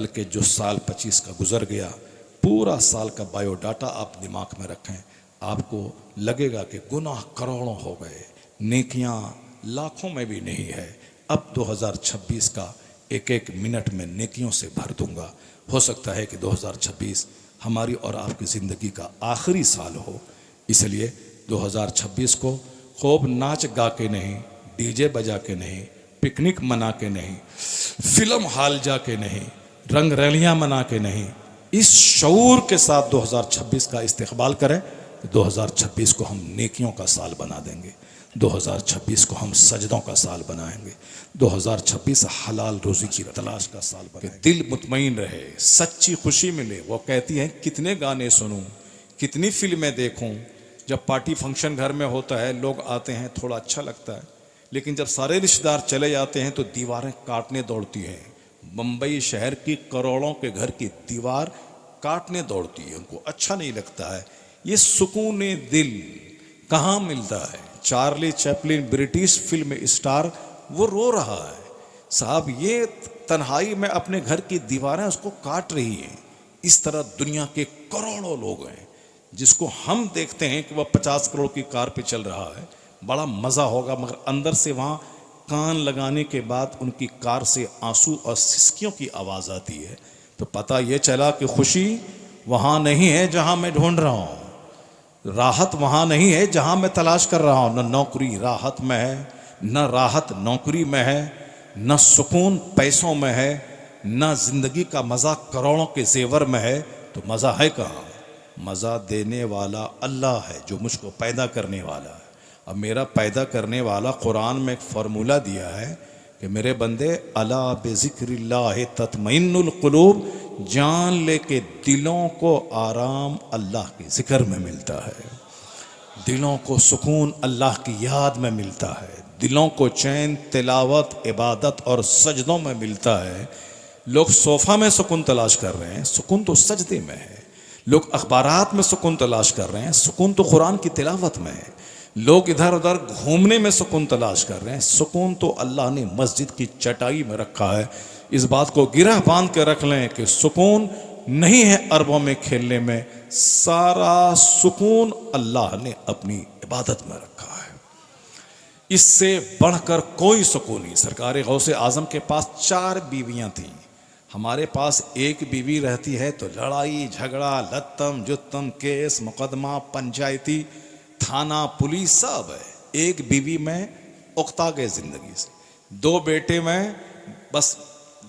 बल्कि जो साल 25 का गुजर गया, पूरा साल का बायोडाटा आप दिमाग में रखें, आपको लगेगा कि गुनाह करोड़ों हो गए, नेकियां लाखों में भी नहीं है। अब 2026 का एक एक मिनट में नेकियों से भर दूंगा। हो सकता है कि 2026 हमारी और आपकी ज़िंदगी का आखिरी साल हो, इसलिए 2026 को खूब नाच गा के नहीं, डीजे बजा के नहीं, पिकनिक मना के नहीं, फिल्म हॉल जा के नहीं, रंग रैलियां मना के नहीं, इस शऊर के साथ 2026 का इस्तकबाल करें। 2026 को हम नेकियों का साल बना देंगे, 2026 को हम सजदों का साल बनाएंगे, 2026 हलाल रोजी की तलाश का साल बनाएंगे। दिल मुतमईन रहे, सच्ची खुशी मिले। वो कहती हैं कितने गाने सुनूं, कितनी फिल्में देखूं। जब पार्टी फंक्शन घर में होता है, लोग आते हैं, थोड़ा अच्छा लगता है, लेकिन जब सारे रिश्तेदार चले जाते हैं तो दीवारें काटने दौड़ती हैं। मुंबई शहर की करोड़ों के घर की दीवार काटने दौड़ती है, उनको अच्छा नहीं लगता है। ये सुकून दिल कहाँ मिलता है? Charlie Chaplin British film star, वो रो रहा है, साहब ये तन्हाई में अपने घर की दीवारें उसको काट रही हैं। इस तरह दुनिया के करोड़ों लोग हैं जिसको हम देखते हैं कि वह 50 करोड़ की कार पे चल रहा है, बड़ा मज़ा होगा, मगर अंदर से वहाँ कान लगाने के बाद उनकी कार से आंसू और सिसकियों की आवाज़ आती है, तो पता ये चला कि खुशी वहाँ नहीं है जहाँ मैं ढूंढ रहा हूँ, राहत वहाँ नहीं है जहाँ मैं तलाश कर रहा हूँ। न नौकरी राहत में है, न राहत नौकरी में है, न सुकून पैसों में है, न जिंदगी का मज़ा करोड़ों के जेवर में है। तो मज़ा है कहाँ? मज़ा देने वाला अल्लाह है, जो मुझको पैदा करने वाला है। अब मेरा पैदा करने वाला कुरान में एक फार्मूला दिया है कि मेरे बंदे, अला बिज़िक्रिल्लाह तत्मइन्नुल कुलूब, जान ले के दिलों को आराम अल्लाह के जिक्र में मिलता है, दिलों को सुकून अल्लाह की याद में मिलता है, दिलों को चैन तिलावत इबादत और सजदों में मिलता है। लोग सोफ़ा में सुकून तलाश कर रहे हैं, सुकून तो सजदे में है। लोग अखबारात में सुकून तलाश कर रहे हैं, सुकून तो कुरान की तिलावत में है। लोग इधर उधर घूमने में सुकून तलाश कर रहे हैं, सुकून तो अल्लाह ने मस्जिद की चटाई में रखा है। इस बात को गिरह बांध के रख लें कि सुकून नहीं है अरबों में खेलने में, सारा सुकून अल्लाह ने अपनी इबादत में रखा है। इससे बढ़कर कोई सुकून नहीं। सरकार गौसे आजम के पास 4 बीवियां थीं, हमारे पास एक बीवी रहती है तो लड़ाई झगड़ा, लत्तम जुत्तम, केस मुकदमा, पंचायती, थाना, पुलिस सब है। एक बीवी में उकता गए जिंदगी से, 2 बेटे में बस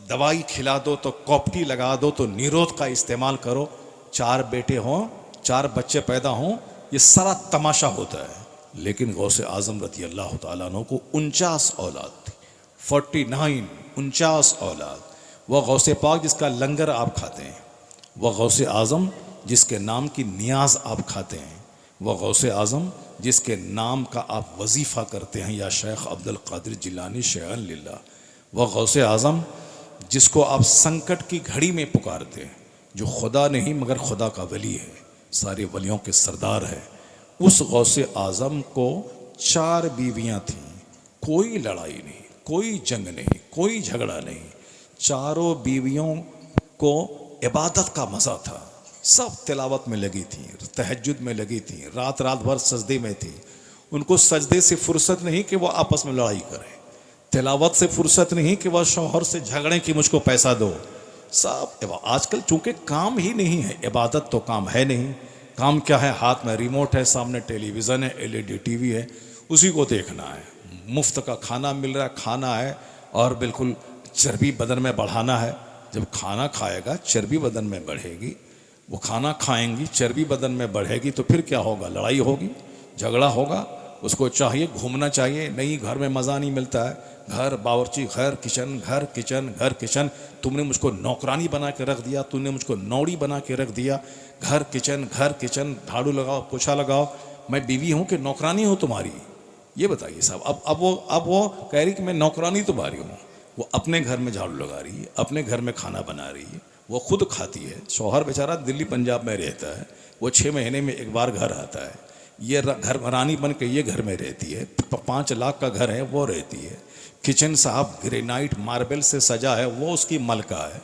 दवाई खिला दो तो कॉपटी लगा दो तो निरोध का इस्तेमाल करो, 4 बेटे हों, 4 बच्चे पैदा हों, ये सारा तमाशा होता है। लेकिन गौसे आजम रज़ी अल्लाह तआला अन्हु को 49 औलाद थी, 49 49 औलाद। वह गौसे पाक जिसका लंगर आप खाते हैं, वह गौसे आजम जिसके नाम की नियाज आप खाते हैं, वह गौसे आजम जिसके नाम का आप वजीफ़ा करते हैं, या शेख अब्दुल कादिर जिलानी शेअन लिल्लाह, वह गौसे आजम जिसको आप संकट की घड़ी में पुकारते हैं, जो खुदा नहीं मगर खुदा का वली है, सारे वलियों के सरदार है। उस गौसे आजम को 4 बीवियां थीं, कोई लड़ाई नहीं, कोई जंग नहीं, कोई झगड़ा नहीं। चारों बीवियों को इबादत का मज़ा था, सब तिलावत में लगी थी, तहज्जुद में लगी थी, रात रात भर सजदे में थी। उनको सजदे से फुर्सत नहीं कि वह आपस में लड़ाई करें, तिलावत से फुर्सत नहीं कि वह शौहर से झगड़ें कि मुझको पैसा दो। सब आजकल चूंकि काम ही नहीं है, इबादत तो काम है नहीं। काम क्या है? हाथ में रिमोट है, सामने टेलीविज़न है, LED टीवी है, उसी को देखना है। मुफ्त का खाना मिल रहा है, खाना है, और बिल्कुल चर्बी बदन में बढ़ाना है। जब खाना खाएगा चर्बी बदन में बढ़ेगी, वो खाना खाएंगी, चर्बी बदन में बढ़ेगी, तो फिर क्या होगा? लड़ाई होगी, झगड़ा होगा। उसको चाहिए घूमना चाहिए, नहीं घर में मज़ा नहीं मिलता है। घर बावर्ची, घर किचन, घर किचन, घर किचन। तुमने मुझको नौकरानी बना के रख दिया, तुमने मुझको नौड़ी बना के रख दिया। घर किचन, घर किचन, झाड़ू लगाओ, पोछा लगाओ। मैं बीवी हूँ कि नौकरानी हूँ तुम्हारी? ये बताइए साहब। अब वो कह रही कि मैं नौकरानी तुम्हारी हूँ। वो अपने घर में झाड़ू लगा रही है, अपने घर में खाना बना रही है, वो खुद खाती है। शौहर बेचारा दिल्ली पंजाब में रहता है, वो 6 महीने में एक बार घर आता है। ये घर रानी बन के ये घर में रहती है, 5 लाख का घर है, वो रहती है। किचन साहब ग्रेनाइट मार्बल से सजा है, वो उसकी मलका है।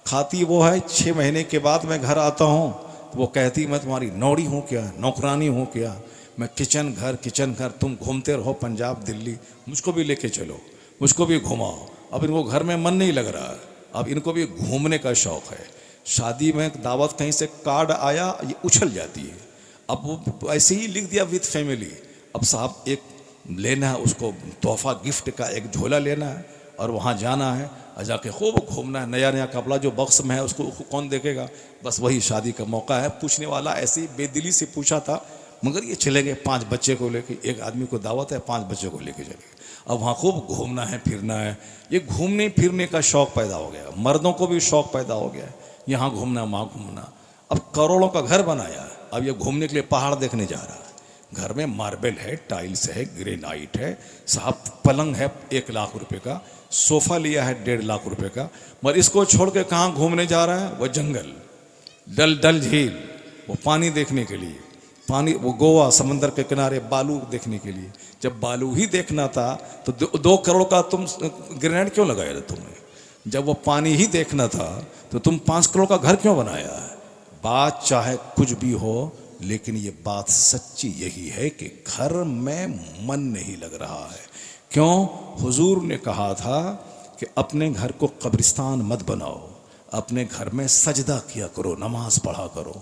खाती वो है, 6 महीने के बाद मैं घर आता हूँ तो वो कहती मैं तुम्हारी नौड़ी हूँ क्या, नौकरानी हूँ क्या, मैं किचन घर तुम घूमते रहो पंजाब दिल्ली, मुझको भी लेके चलो, मुझको भी घुमाओ। अब इनको घर में मन नहीं लग रहा है, अब इनको भी घूमने का शौक़ है। शादी में दावत कहीं से कार्ड आया, ये उछल जाती है। अब वो ऐसे ही लिख दिया विद फैमिली। अब साहब एक लेना है उसको तोहफा गिफ्ट का, एक झोला लेना है और वहाँ जाना है और जाके खूब घूमना है। नया नया कपड़ा जो बक्स में है उसको कौन देखेगा, बस वही शादी का मौका है। पूछने वाला ऐसे ही बेदिली से पूछा था, मगर ये चले गए 5 बच्चे को लेके, एक आदमी को दावत है 5 बच्चे को लेके चले गए। अब वहाँ खूब घूमना है फिरना है, ये घूमने फिरने का शौक़ पैदा हो गया। मर्दों को भी शौक़ पैदा हो गया, यहाँ घूमना वहाँ घूमना। अब करोड़ों का घर बनाया, अब ये घूमने के लिए पहाड़ देखने जा रहा है। घर में मार्बल है, टाइल्स है, ग्रेनाइट है, साहब पलंग है 1 लाख रुपए का, सोफ़ा लिया है 1.5 लाख रुपए का, मगर इसको छोड़ के कहाँ घूमने जा रहा है? वो जंगल, डल झील, वो पानी देखने के लिए, पानी, वो गोवा समंदर के किनारे बालू देखने के लिए। जब बालू ही देखना था तो 2 करोड़ का तुम ग्रेनाइट क्यों लगाया था तुमने? जब वो पानी ही देखना था तो तुम 5 करोड़ का घर क्यों बनाया है? बात चाहे कुछ भी हो, लेकिन ये बात सच्ची यही है कि घर में मन नहीं लग रहा है। क्यों? हुजूर ने कहा था कि अपने घर को कब्रिस्तान मत बनाओ, अपने घर में सजदा किया करो, नमाज पढ़ा करो,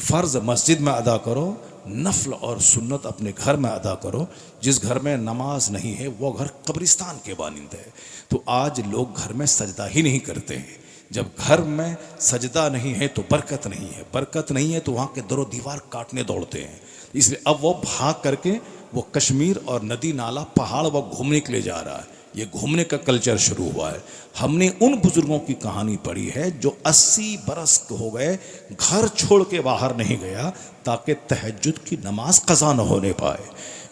फ़र्ज़ मस्जिद में अदा करो, नफल और सुन्नत अपने घर में अदा करो। जिस घर में नमाज नहीं है वो घर कब्रिस्तान के मानिंद है। तो आज लोग घर में सजदा ही नहीं करते हैं। जब घर में सजदा नहीं है तो बरकत नहीं है, बरकत नहीं है तो वहाँ के दरो दीवार काटने दौड़ते हैं। इसलिए अब वो भाग करके वो कश्मीर और नदी नाला पहाड़ वो घूमने के लिए जा रहा है। ये घूमने का कल्चर शुरू हुआ है। हमने उन बुजुर्गों की कहानी पढ़ी है जो 80 बरस हो गए घर छोड़ के बाहर नहीं गया ताकि तहज्जुद की नमाज कज़ा न होने पाए,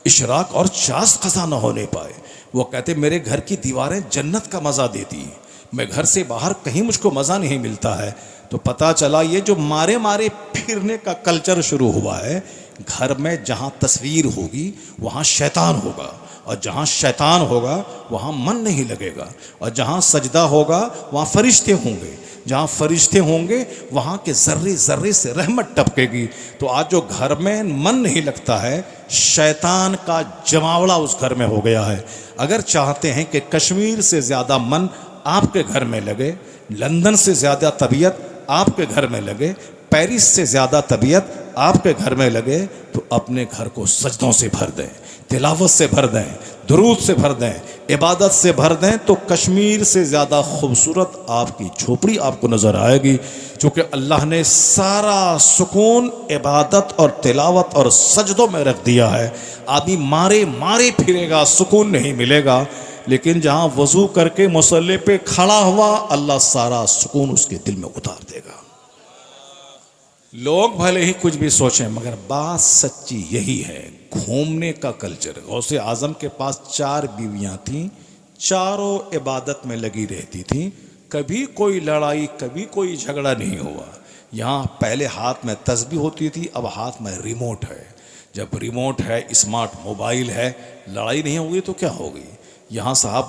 इशराक और चास कज़ा न होने पाए। वो कहते मेरे घर की दीवारें जन्नत का मज़ा देती हैं, मैं घर से बाहर कहीं मुझको मज़ा नहीं मिलता है। तो पता चला ये जो मारे मारे फिरने का कल्चर शुरू हुआ है, घर में जहाँ तस्वीर होगी वहाँ शैतान होगा, और जहाँ शैतान होगा वहाँ मन नहीं लगेगा, और जहाँ सजदा होगा वहाँ फरिश्ते होंगे, जहाँ फरिश्ते होंगे वहाँ के ज़र्रे ज़र्रे से रहमत टपकेगी। तो आज जो घर में मन नहीं लगता है, शैतान का जमावड़ा उस घर में हो गया है। अगर चाहते हैं कि कश्मीर से ज़्यादा मन आपके घर में लगे, लंदन से ज़्यादा तबीयत आपके घर में लगे, पेरिस से ज़्यादा तबीयत आपके घर में लगे, तो अपने घर को सजदों से भर दें, तिलावत से भर दें, दुरूद से भर दें, इबादत से भर दें। तो कश्मीर से ज़्यादा खूबसूरत आपकी झोपड़ी आपको नज़र आएगी, क्योंकि अल्लाह ने सारा सुकून इबादत और तिलावत और सजदों में रख दिया है। आदमी मारे मारे फिरेगा, सुकून नहीं मिलेगा, लेकिन जहाँ वज़ू करके मुसल्ले पे खड़ा हुआ, अल्लाह सारा सुकून उसके दिल में उतार देगा। लोग भले ही कुछ भी सोचें, मगर बात सच्ची यही है। घूमने का कल्चर। गौसे आज़म के पास 4 बीवियां थीं, चारों इबादत में लगी रहती थीं, कभी कोई लड़ाई कभी कोई झगड़ा नहीं हुआ। यहाँ पहले हाथ में तस्बीह होती थी, अब हाथ में रिमोट है। जब रिमोट है, स्मार्ट मोबाइल है, लड़ाई नहीं होगी तो क्या होगी। यहाँ साहब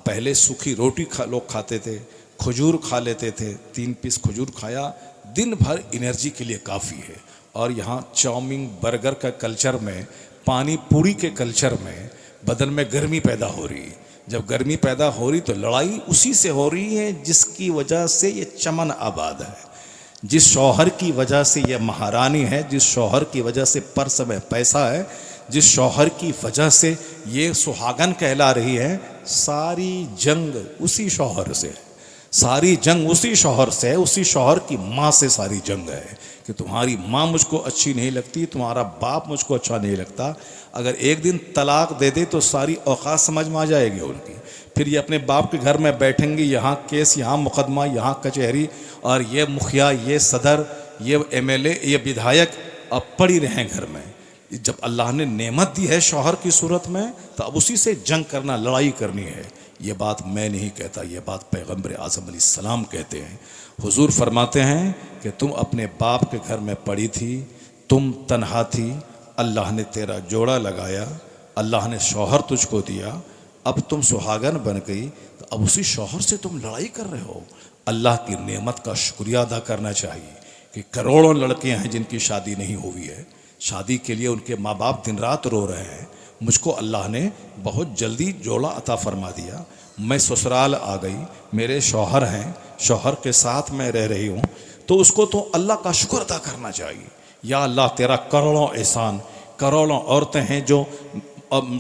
पहले सूखी रोटी लोग खाते थे, खजूर खा लेते थे, 3 पीस खजूर खाया, दिन भर एनर्जी के लिए काफ़ी है। और यहाँ चाउमीन बर्गर का कल्चर में, पानी पूरी के कल्चर में बदन में गर्मी पैदा हो रही है। जब गर्मी पैदा हो रही तो लड़ाई उसी से हो रही है जिसकी वजह से ये चमन आबाद है, जिस शौहर की वजह से ये महारानी है, जिस शौहर की वजह से पर्स में पैसा है, जिस शौहर की वजह से ये सुहागन कहला रही है। सारी जंग उसी शौहर से है, सारी जंग उसी शौहर से है, उसी शौहर की माँ से सारी जंग है कि तुम्हारी माँ मुझको अच्छी नहीं लगती, तुम्हारा बाप मुझको अच्छा नहीं लगता। अगर एक दिन तलाक दे दे तो सारी औकात समझ में आ जाएगी उनकी। फिर ये अपने बाप के घर में बैठेंगे, यहाँ केस, यहाँ मुकदमा, यहाँ कचहरी, और ये मुखिया, ये सदर, ये MLA, ये विधायक अब पड़ी रहें घर में। जब अल्लाह ने नेमत दी है शौहर की सूरत में, तो अब उसी से जंग करना, लड़ाई करनी है। ये बात मैं नहीं कहता, ये बात पैगम्बर आज़म अलैहिस्सलाम कहते हैं। हुजूर फरमाते हैं कि तुम अपने बाप के घर में पड़ी थी, तुम तन्हा थी, अल्लाह ने तेरा जोड़ा लगाया, अल्लाह ने शौहर तुझको दिया, अब तुम सुहागन बन गई, तो अब उसी शौहर से तुम लड़ाई कर रहे हो। अल्लाह की नेमत का शुक्रिया अदा करना चाहिए कि करोड़ों लड़के हैं जिनकी शादी नहीं हुई है, शादी के लिए उनके माँ बाप दिन रात रो रहे हैं। मुझको अल्लाह ने बहुत जल्दी जोड़ा अता फरमा दिया, मैं ससुराल आ गई, मेरे शौहर हैं, शौहर के साथ मैं रह रही हूँ, तो उसको तो अल्लाह का शुक्र अदा करना चाहिए। या अल्लाह तेरा करोड़ों एहसान, करोड़ों औरतें हैं जो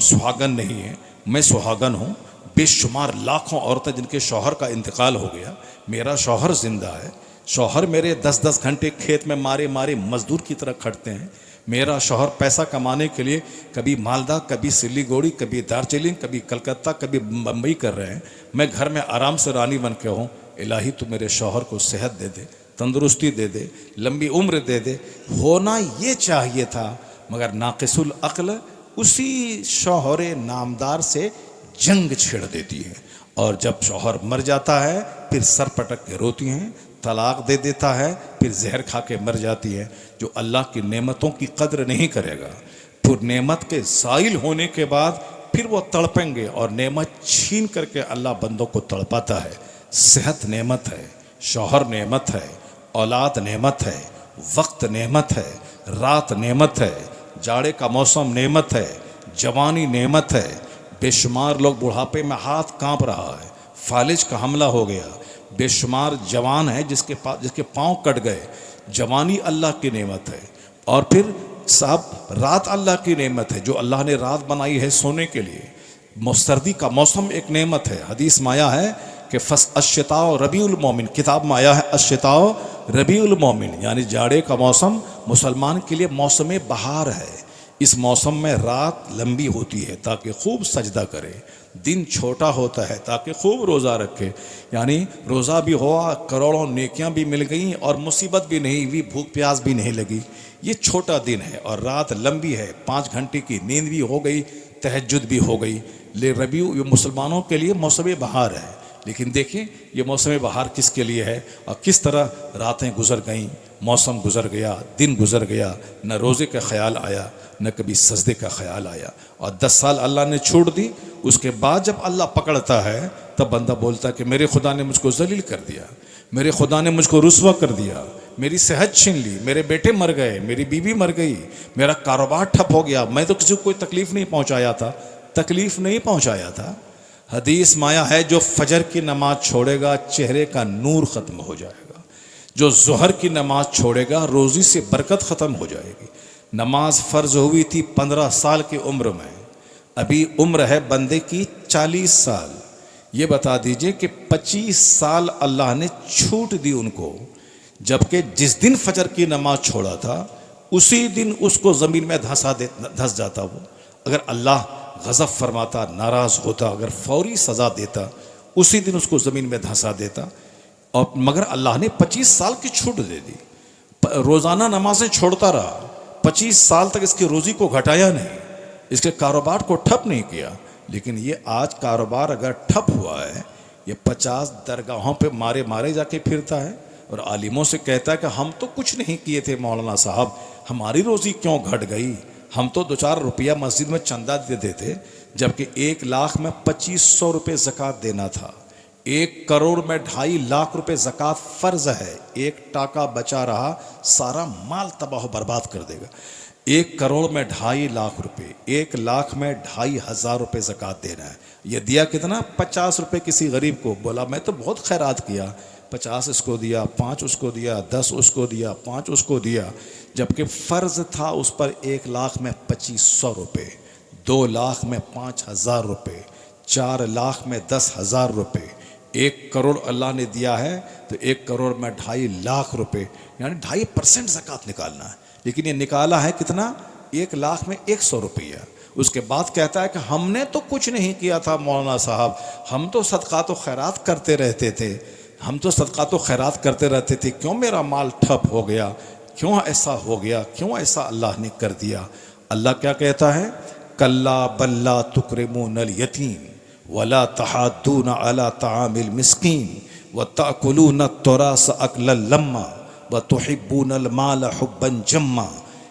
सुहागन नहीं है, मैं सुहागन हूँ, बेशुमार लाखों औरतें जिनके शौहर का इंतकाल हो गया, मेरा शौहर जिंदा है, शौहर मेरे 10-10 घंटे खेत में मारे मारे मजदूर की तरह खटते हैं, मेरा शौहर पैसा कमाने के लिए कभी मालदा, कभी सिलीगुड़ी, कभी दार्जिलिंग, कभी कलकत्ता, कभी बम्बई कर रहे हैं, मैं घर में आराम से रानी बन के हूँ। इलाही तू मेरे शौहर को सेहत दे दे, तंदुरुस्ती दे दे, लंबी उम्र दे दे। होना ये चाहिए था, मगर नाकिसुल अक्ल उसी शौहर नामदार से जंग छेड़ देती है, और जब शौहर मर जाता है फिर सर पटक के रोती हैं, तलाक दे देता है, फिर जहर खा के मर जाती है। जो अल्लाह की नेमतों की कद्र नहीं करेगा, फिर नेमत के ज़ाइल होने के बाद फिर वो तड़पेंगे, और नेमत छीन करके अल्लाह बंदों को तड़पाता है। सेहत नेमत है, शौहर नेमत है, औलाद नेमत है, वक्त नेमत है, रात नेमत है, जाड़े का मौसम नेमत है, जवानी नेमत है। बेशुमार लोग बुढ़ापे में हाथ कांप रहा है, फालिज का हमला हो गया, बेशुमार जवान है जिसके पांव कट गए। जवानी अल्लाह की नेमत है। और फिर साहब रात अल्लाह की नेमत है, जो अल्लाह ने रात बनाई है सोने के लिए। सर्दी का मौसम एक नेमत है। हदीस में आया है कि फस अश्शिताओ रबीउल मोमिन, किताब में आया है अश्शिताओ रबीउल मोमिन, यानी जाड़े का मौसम मुसलमान के लिए मौसम बहार है। इस मौसम में रात लंबी होती है ताकि खूब सजदा करे, दिन छोटा होता है ताकि खूब रोज़ा रखे, यानी रोज़ा भी हुआ, करोड़ों नेकियां भी मिल गई, और मुसीबत भी नहीं हुई, भूख प्यास भी नहीं लगी। ये छोटा दिन है और रात लंबी है, 5 घंटे की नींद भी हो गई, तहज्जुद भी हो गई। ले रबीउ ये मुसलमानों के लिए मौसम बहार है। लेकिन देखिए ये मौसम बहार किसके लिए है, और किस तरह रातें गुजर गईं, मौसम गुजर गया, दिन गुजर गया, न रोज़े का ख्याल आया, न कभी सजदे का ख्याल आया। और 10 साल अल्लाह ने छोड़ दी। उसके बाद जब अल्लाह पकड़ता है तब बंदा बोलता है कि मेरे खुदा ने मुझको जलील कर दिया, मेरे खुदा ने मुझको रुस्वा कर दिया, मेरी सेहत छीन ली, मेरे बेटे मर गए, मेरी बीवी मर गई, मेरा कारोबार ठप हो गया, मैं तो किसी को कोई तकलीफ़ नहीं पहुँचाया था, तकलीफ़ नहीं पहुँचाया था। हदीस माया है जो फजर की नमाज छोड़ेगा चेहरे का नूर ख़त्म हो जाएगा, जो ज़ोहर की नमाज छोड़ेगा रोज़ी से बरकत ख़त्म हो जाएगी। नमाज फ़र्ज हुई थी 15 साल की उम्र में, अभी उम्र है बंदे की 40 साल। ये बता दीजिए कि 25 साल अल्लाह ने छूट दी उनको, जबकि जिस दिन फजर की नमाज छोड़ा था उसी दिन उसको ज़मीन में धंस जाता वो। अगर अल्लाह गज़ब फरमाता, नाराज़ होता, अगर फौरी सज़ा देता उसी दिन उसको ज़मीन में धंसा देता। और मगर अल्लाह ने 25 साल की छूट दे दी, रोज़ाना नमाजें छोड़ता रहा, 25 साल तक इसकी रोज़ी को घटाया नहीं, इसके कारोबार को ठप नहीं किया। लेकिन ये आज कारोबार अगर ठप हुआ है, ये 50 दरगाहों पे मारे मारे जाके फिरता है और आलिमों से कहता है कि हम तो कुछ नहीं किए थे मौलाना साहब, हमारी रोज़ी क्यों घट गई, हम तो 2-4 रुपया मस्जिद में चंदा दे देते, जबकि 1 लाख में 2500 रुपये ज़कात देना था। 1 करोड़ में 2.5 लाख रुपए ज़कात फ़र्ज है। 1 टाका बचा रहा सारा माल तबाह बर्बाद कर देगा। 1 करोड़ में 2.5 लाख रुपए, 1 लाख में 2,500 रुपये ज़कात देना है। ये दिया कितना? 50 रुपये किसी गरीब को। बोला मैं तो बहुत खैरात किया, 50 इसको दिया, 5 उसको दिया, 10 उसको दिया, 5 उसको दिया, जबकि फ़र्ज था उस पर 1 लाख में 2500 रुपये, 2 लाख में 5,000 रुपये, 4 लाख में 10,000 रुपये। 1 करोड़ अल्लाह ने दिया है तो 1 करोड़ में 2.5 लाख रुपये, यानी 2.5% ज़कात निकालना है। लेकिन ये निकाला है कितना? 1 लाख में 100 रुपया। उसके बाद कहता है कि हमने तो कुछ नहीं किया था मौलाना साहब, हम तो सदक़ात व खैरात करते रहते थे, हम तो सदक़ात व खैरात करते रहते थे, क्यों मेरा माल ठप हो गया, क्यों ऐसा हो गया, क्यों ऐसा अल्लाह ने कर दिया। अल्लाह क्या कहता है? कल्ला बल्ला तुकरिमूनल यतीम वला तहाद्दून अला तामिल मिस्कीन व ताकुलून तुरास अकलल लम्मा व तुहिब्बूनल माल हुब्बन जम्मा।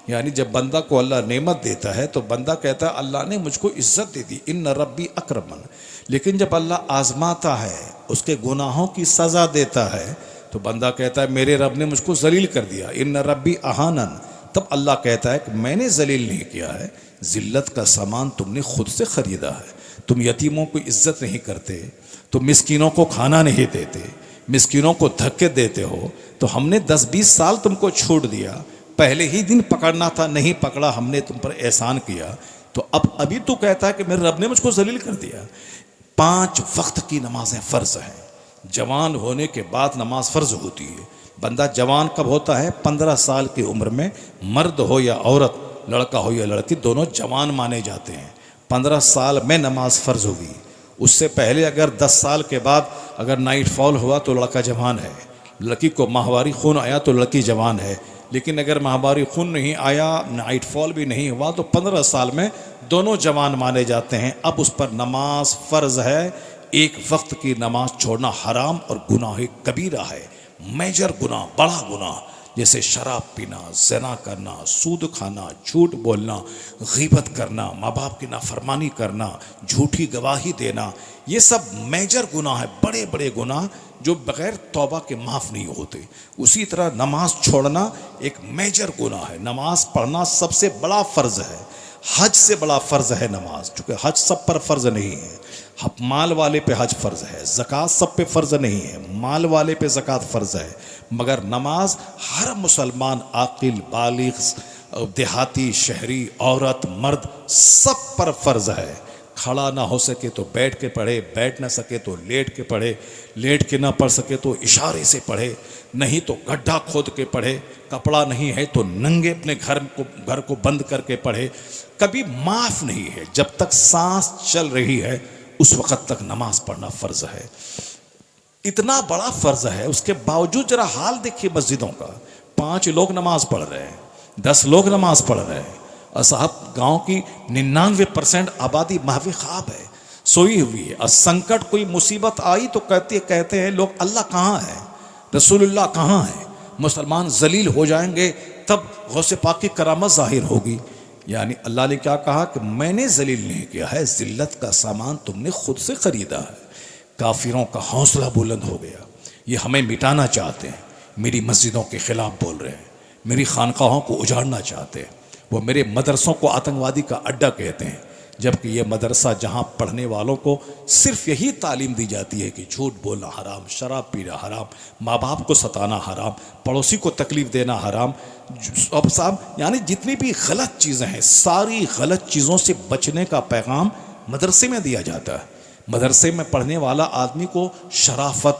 यानी जब बंदा को अल्लाह नेमत देता है तो बंदा कहता है अल्लाह ने मुझको इज्जत दे दी, इन्न रब्बी अक्रमन। लेकिन जब अल्लाह आजमाता है, उसके गुनाहों की सज़ा देता है, तो बंदा कहता है मेरे रब ने मुझको जलील कर दिया, इन्न रब्बी अहानन। तब अल्लाह कहता है कि मैंने जलील नहीं किया है, जिल्लत का सामान तुमने खुद से ख़रीदा है। तुम यतीमों को इज्जत नहीं करते, तुम मिस्कीनों को खाना नहीं देते, मिस्कीनों को धक्के देते हो, तो हमने 10-20 साल तुमको छूट दिया, पहले ही दिन पकड़ना था, नहीं पकड़ा, हमने तुम पर एहसान किया, तो अब अभी तो कहता है कि मेरे रब ने मुझको जलील कर दिया। 5 वक्त की नमाजें फ़र्ज हैं। जवान होने के बाद नमाज फ़र्ज होती है। बंदा जवान कब होता है? 15 साल की उम्र में। मर्द हो या औरत, लड़का हो या लड़की, दोनों जवान माने जाते हैं। 15 साल में नमाज फ़र्ज होगी। उससे पहले अगर 10 साल के बाद अगर नाइट फॉल हुआ तो लड़का जवान है, लड़की को माहवारी खून आया तो लड़की जवान है। लेकिन अगर माहवारी खून नहीं आया, नाइट फॉल भी नहीं हुआ, तो 15 साल में दोनों जवान माने जाते हैं। अब उस पर नमाज फ़र्ज है। एक वक्त की नमाज छोड़ना हराम और गुनाह कबीरा है, मेजर गुनाह, बड़ा गुनाह, जैसे शराब पीना, ज़िना करना, सूद खाना, झूठ बोलना, गीबत करना, माँ बाप की नाफरमानी करना, झूठी गवाही देना, ये सब मेजर गुनाह है, बड़े बड़े गुनाह जो बग़ैर तौबा के माफ़ नहीं होते। उसी तरह नमाज छोड़ना एक मेजर गुनाह है। नमाज पढ़ना सबसे बड़ा फ़र्ज़ है, हज से बड़ा फ़र्ज़ है नमाज, चूँकि हज सब पर फ़र्ज़ नहीं है। माल वाले पे हज फ़र्ज़ है, ज़कात सब पे फ़र्ज़ नहीं है, माल वाले पे ज़कात फ़र्ज़ है, मगर नमाज हर मुसलमान, आकिल, बालिग़, देहाती, शहरी, औरत, मर्द, सब पर फ़र्ज़ है। खड़ा ना हो सके तो बैठ के पढ़े, बैठ ना सके तो लेट के पढ़े, लेट के ना पढ़ सके तो इशारे से पढ़े, नहीं तो गड्ढा खोद के पढ़े, कपड़ा नहीं है तो नंगे अपने घर को बंद करके पढ़े। कभी माफ़ नहीं है। जब तक सांस चल रही है उस वक़्त तक नमाज पढ़ना फ़र्ज़ है। इतना बड़ा फ़र्ज़ है, उसके बावजूद जरा हाल देखिए मस्जिदों का। 5 लोग नमाज पढ़ रहे हैं, 10 लोग नमाज पढ़ रहे हैं, और साहब गाँव की 99% आबादी महवी ख्वाब है, सोई हुई है। और संकट, कोई मुसीबत आई तो कहते हैं लोग अल्लाह कहाँ है, रसूलुल्लाह कहाँ है। मुसलमान जलील हो जाएंगे तब गौसे पाक की करामत ज़ाहिर होगी। यानी अल्लाह ने क्या कहा कि मैंने जलील नहीं किया है, जिल्लत का सामान तुमने खुद से ख़रीदा है। काफिरों का हौसला बुलंद हो गया, ये हमें मिटाना चाहते हैं, मेरी मस्जिदों के ख़िलाफ़ बोल रहे हैं, मेरी खानकाहों को उजाड़ना चाहते हैं, वो मेरे मदरसों को आतंकवादी का अड्डा कहते हैं। जबकि ये मदरसा जहाँ पढ़ने वालों को सिर्फ यही तालीम दी जाती है कि झूठ बोलना हराम, शराब पीना हराम, माँ बाप को सताना हराम, पड़ोसी को तकलीफ़ देना हराम। अब साहब यानी जितनी भी गलत चीज़ें हैं, सारी गलत चीज़ों से बचने का पैगाम मदरसे में दिया जाता है। मदरसे में पढ़ने वाला आदमी को शराफत,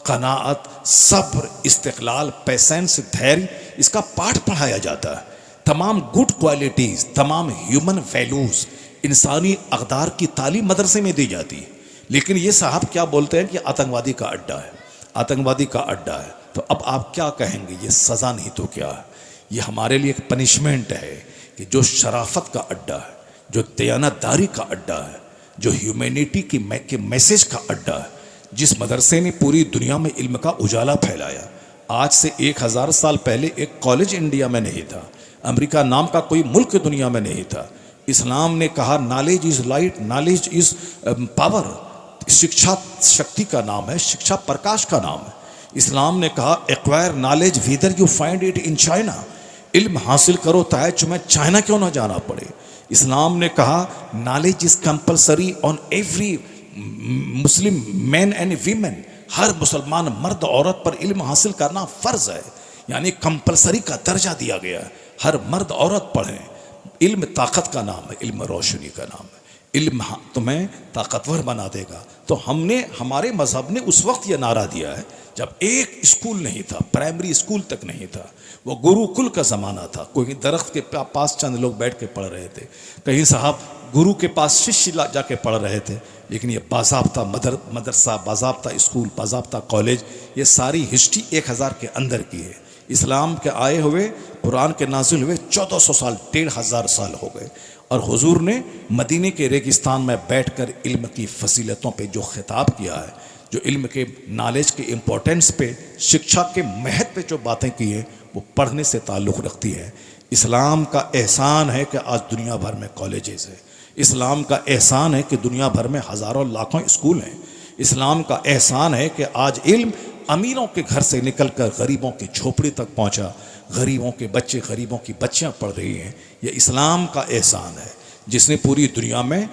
क़नाअत, सब्र, इस्तिक़लाल, पेशेंस, धैर्य, इसका पाठ पढ़ाया जाता है। तमाम गुड क्वालिटीज़, तमाम ह्यूमन वैल्यूज़, इंसानी अक़दार की तालीम मदरसे में दी जाती है। लेकिन ये साहब क्या बोलते हैं कि आतंकवादी का अड्डा है, आतंकवादी का अड्डा है। तो अब आप क्या कहेंगे, ये सज़ा नहीं तो क्या है? ये हमारे लिए एक पनिशमेंट है कि जो शराफत का अड्डा है, जो दयानतदारी का अड्डा है, जो ह्यूमैनिटी के मैसेज का अड्डा है, जिस मदरसे ने पूरी दुनिया में इल्म का उजाला फैलाया। आज से 1000 साल पहले एक कॉलेज इंडिया में नहीं था, अमेरिका नाम का कोई मुल्क दुनिया में नहीं था। इस्लाम ने कहा knowledge is light, knowledge is power. शिक्षा शक्ति का नाम है, शिक्षा प्रकाश का नाम है। इस्लाम ने कहा acquire knowledge whether you find it in China, इल्म हासिल करो चाहे तुम्हें चाइना क्यों ना जाना पड़े। इस्लाम ने कहा knowledge is compulsory on every Muslim man and women, हर मुसलमान मर्द औरत पर इल्म हासिल करना फ़र्ज़ है, यानी कंपलसरी का दर्जा दिया गया है। हर मर्द औरत पढ़ें। इल्म ताकत का नाम है, इल्म रोशनी का नाम है, इल्म तुम्हें ताकतवर बना देगा। तो हमारे मज़हब ने उस वक्त यह नारा दिया है जब एक स्कूल नहीं था, प्राइमरी स्कूल तक नहीं था, वो गुरुकुल का ज़माना था। कोई दरख्त के पास चंद लोग बैठ के पढ़ रहे थे, कहीं साहब गुरु के पास शिष्य जाके पढ़ रहे थे। लेकिन ये बाज़ाब्ता मदरसा, बाज़ाब्ता स्कूल, बाज़ाब्ता कॉलेज, ये सारी हिस्ट्री 1000 के अंदर की है। इस्लाम के आए हुए, कुरान के नाजिल हुए 1400 साल, 1500 साल हो गए। और हुजूर ने मदीने के रेगिस्तान में बैठकर इल्म की फसीलतों पे जो खिताब किया है, जो इल्म के नॉलेज के इम्पोर्टेंस पे, शिक्षा के महत्व पे जो बातें की हैं वो पढ़ने से ताल्लुक़ रखती है। इस्लाम का एहसान है कि आज दुनिया भर में कॉलेजेस हैं। इस्लाम का एहसान है कि दुनिया भर में हज़ारों लाखों स्कूल हैं। इस्लाम का एहसान है कि आज इल्म अमीरों के घर से निकलकर गरीबों की झोपड़ी तक पहुंचा, गरीबों के बच्चे, गरीबों की बच्चियां पढ़ रही हैं। यह इस्लाम का एहसान है जिसने पूरी दुनिया में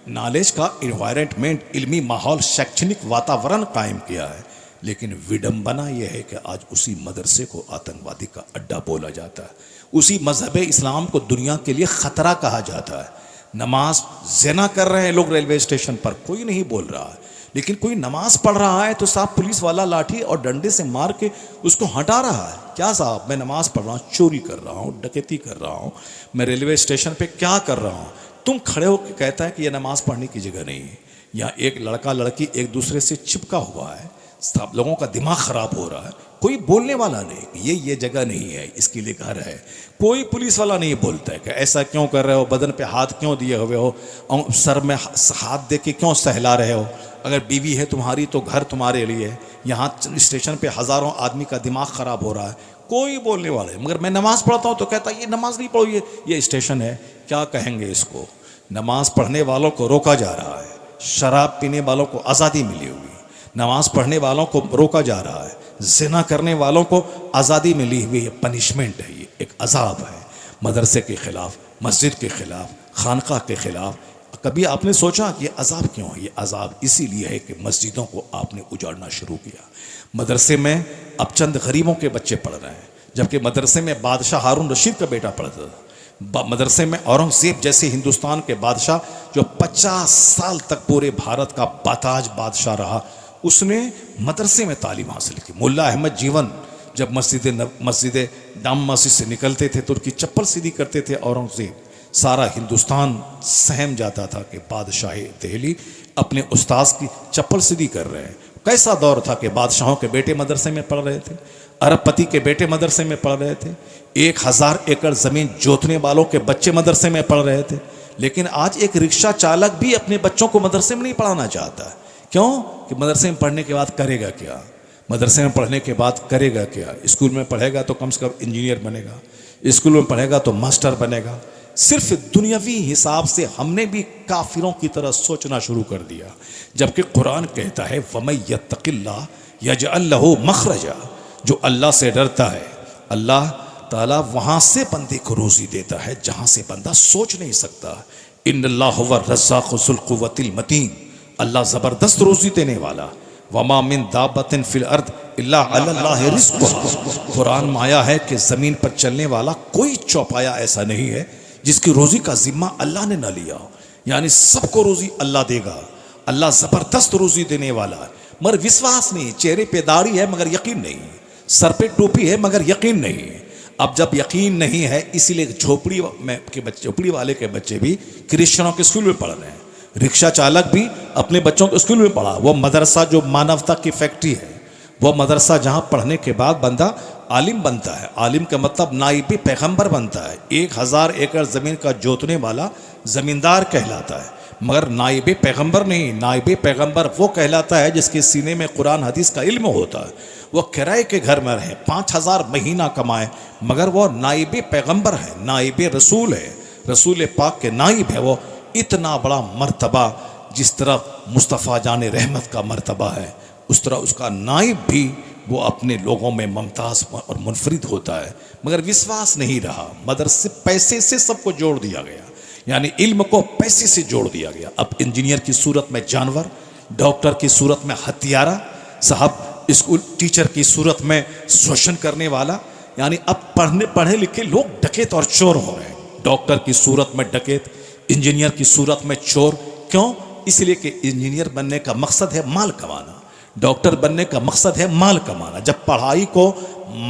नॉलेज का इन्वायरमेंट, इल्मी माहौल, शैक्षणिक वातावरण कायम किया है। लेकिन विडंबना यह है कि आज उसी मदरसे को आतंकवादी का अड्डा बोला जाता है, उसी मजहब इस्लाम को दुनिया के लिए ख़तरा कहा जाता है। नमाज ज़िना कर रहे हैं लोग रेलवे स्टेशन पर, कोई नहीं बोल रहा है, लेकिन कोई नमाज पढ़ रहा है तो साहब पुलिस वाला लाठी और डंडे से मार के उसको हटा रहा है। क्या साहब, मैं नमाज पढ़ रहा हूँ, चोरी कर रहा हूँ, डकैती कर रहा हूँ, मैं रेलवे स्टेशन पे क्या कर रहा हूँ? तुम खड़े होकर कहता है कि यह नमाज पढ़ने की जगह नहीं है। यहाँ एक लड़का लड़की एक दूसरे से चिपका हुआ है, सब लोगों का दिमाग ख़राब हो रहा है, कोई बोलने वाला नहीं, ये जगह नहीं है, इसके लिए घर है। कोई पुलिस वाला नहीं बोलता है कि ऐसा क्यों कर रहे हो, बदन पे हाथ क्यों दिए हुए हो, और सर में हाथ दे के क्यों सहला रहे हो। अगर बीवी है तुम्हारी तो घर तुम्हारे लिए। यहाँ स्टेशन पे हज़ारों आदमी का दिमाग ख़राब हो रहा है, कोई बोलने वाला है। मगर मैं नमाज़ पढ़ता हूँ तो कहता है ये नमाज नहीं पढ़ो, ये स्टेशन है। क्या कहेंगे इसको? नमाज पढ़ने वालों को रोका जा रहा है, शराब पीने वालों को आज़ादी मिली हुई, नमाज पढ़ने वालों को रोका जा रहा है, ज़िना करने वालों को आज़ादी मिली हुई है। पनिशमेंट है, ये एक अजाब है। मदरसे के ख़िलाफ़, मस्जिद के ख़िलाफ़, खानका के ख़िलाफ़ कभी आपने सोचा कि ये अजाब क्यों है? ये अजाब इसीलिए है कि मस्जिदों को आपने उजाड़ना शुरू किया। मदरसे में अब चंद गरीबों के बच्चे पढ़ रहे हैं, जबकि मदरसे में बादशाह हारून रशीद का बेटा पढ़ता था। मदरसे में औरंगज़ेब जैसे हिंदुस्तान के बादशाह जो 50 साल तक पूरे भारत का बाताज बादशाह रहा, उसने मदरसे में तालीम हासिल की। मुल्ला अहमद जीवन जब मस्जिद जामा मस्जिद से निकलते थे तो उनकी चप्पल सीधी करते थे औरंगज़ेब, सारा हिंदुस्तान सहम जाता था कि बादशाह दिल्ली अपने उस्ताद की चप्पल सीधी कर रहे हैं। कैसा दौर था कि बादशाहों के बेटे मदरसे में पढ़ रहे थे, अरबपति के बेटे मदरसे में पढ़ रहे थे, 1000 एकड़ ज़मीन जोतने वालों के बच्चे मदरसे में पढ़ रहे थे। लेकिन आज एक रिक्शा चालक भी अपने बच्चों को मदरसे में नहीं पढ़ाना चाहता। क्यों? कि मदरसे में पढ़ने के बाद करेगा क्या? मदरसे में पढ़ने के बाद करेगा क्या? स्कूल में पढ़ेगा तो कम से कम इंजीनियर बनेगा, स्कूल में पढ़ेगा तो मास्टर बनेगा। सिर्फ दुनियावी हिसाब से हमने भी काफिरों की तरह सोचना शुरू कर दिया, जबकि कुरान कहता है वमन यत्तकिल्लाह यजअल लहू मखरजा, जो अल्लाह से डरता है अल्लाह ताला वहाँ से बंदे को रोज़ी देता है जहाँ से बंदा सोच नहीं सकता। इन्नल्लाह हुवा रज़्ज़ाक़ु ज़ुल क़ुव्वतिल मतीन, अल्लाह ज़बरदस्त रोज़ी देने वाला। वमा मिन दाबतिन फिल अर्द इल्ला अल्लाह रिज़्क़ुहा, कुरान में आया है कि ज़मीन पर चलने वाला कोई चौपाया ऐसा नहीं है जिसकी रोज़ी का जिम्मा अल्लाह ने ना लिया हो। यानी सबको रोज़ी अल्लाह देगा, अल्लाह ज़बरदस्त रोज़ी देने वाला है। मगर विश्वास नहीं, चेहरे पे दाढ़ी है मगर यकीन नहीं, सर पे टोपी है मगर यकीन नहीं। अब जब यकीन नहीं है इसीलिए झोपड़ी वाले के बच्चे भी क्रिश्चियनों के स्कूल में पढ़ रहे हैं, रिक्शा चालक भी अपने बच्चों को स्कूल में पढ़ा। वो मदरसा जो मानवता की फैक्ट्री है, वो मदरसा जहाँ पढ़ने के बाद बंदा आलिम बनता है। आलिम का मतलब नाइबे पैगंबर बनता है। 1000 एकड़ ज़मीन का जोतने वाला ज़मींदार कहलाता है, मगर नाइबे पैगंबर नहीं। नाइबे पैगंबर वो कहलाता है जिसके सीने में कुरान हदीस का इल्म होता है। वो किराए के घर में रहे, 5000 महीना कमाए, मगर वो नाइबे पैगंबर है, नाइबे रसूल है, रसूल पाक के नाइब है। वो इतना बड़ा मर्तबा, जिस तरह मुस्तफ़ा जाने रहमत का मर्तबा है, उस तरह उसका नाइब भी वो अपने लोगों में मुमताज़ और मुनफरिद होता है। मगर विश्वास नहीं रहा, मदरसे पैसे से सबको जोड़ दिया गया, यानी इल्म को पैसे से जोड़ दिया गया। अब इंजीनियर की सूरत में जानवर, डॉक्टर की सूरत में हत्यारा, साहब स्कूल टीचर की सूरत में शोषण करने वाला, यानी अब पढ़े लिखे लोग डकैत और चोर हो रहे हैं। डॉक्टर की सूरत में डकैत, इंजीनियर की सूरत में चोर। क्यों? इसलिए कि इंजीनियर बनने का मकसद है माल कमाना, डॉक्टर बनने का मकसद है माल कमाना। जब पढ़ाई को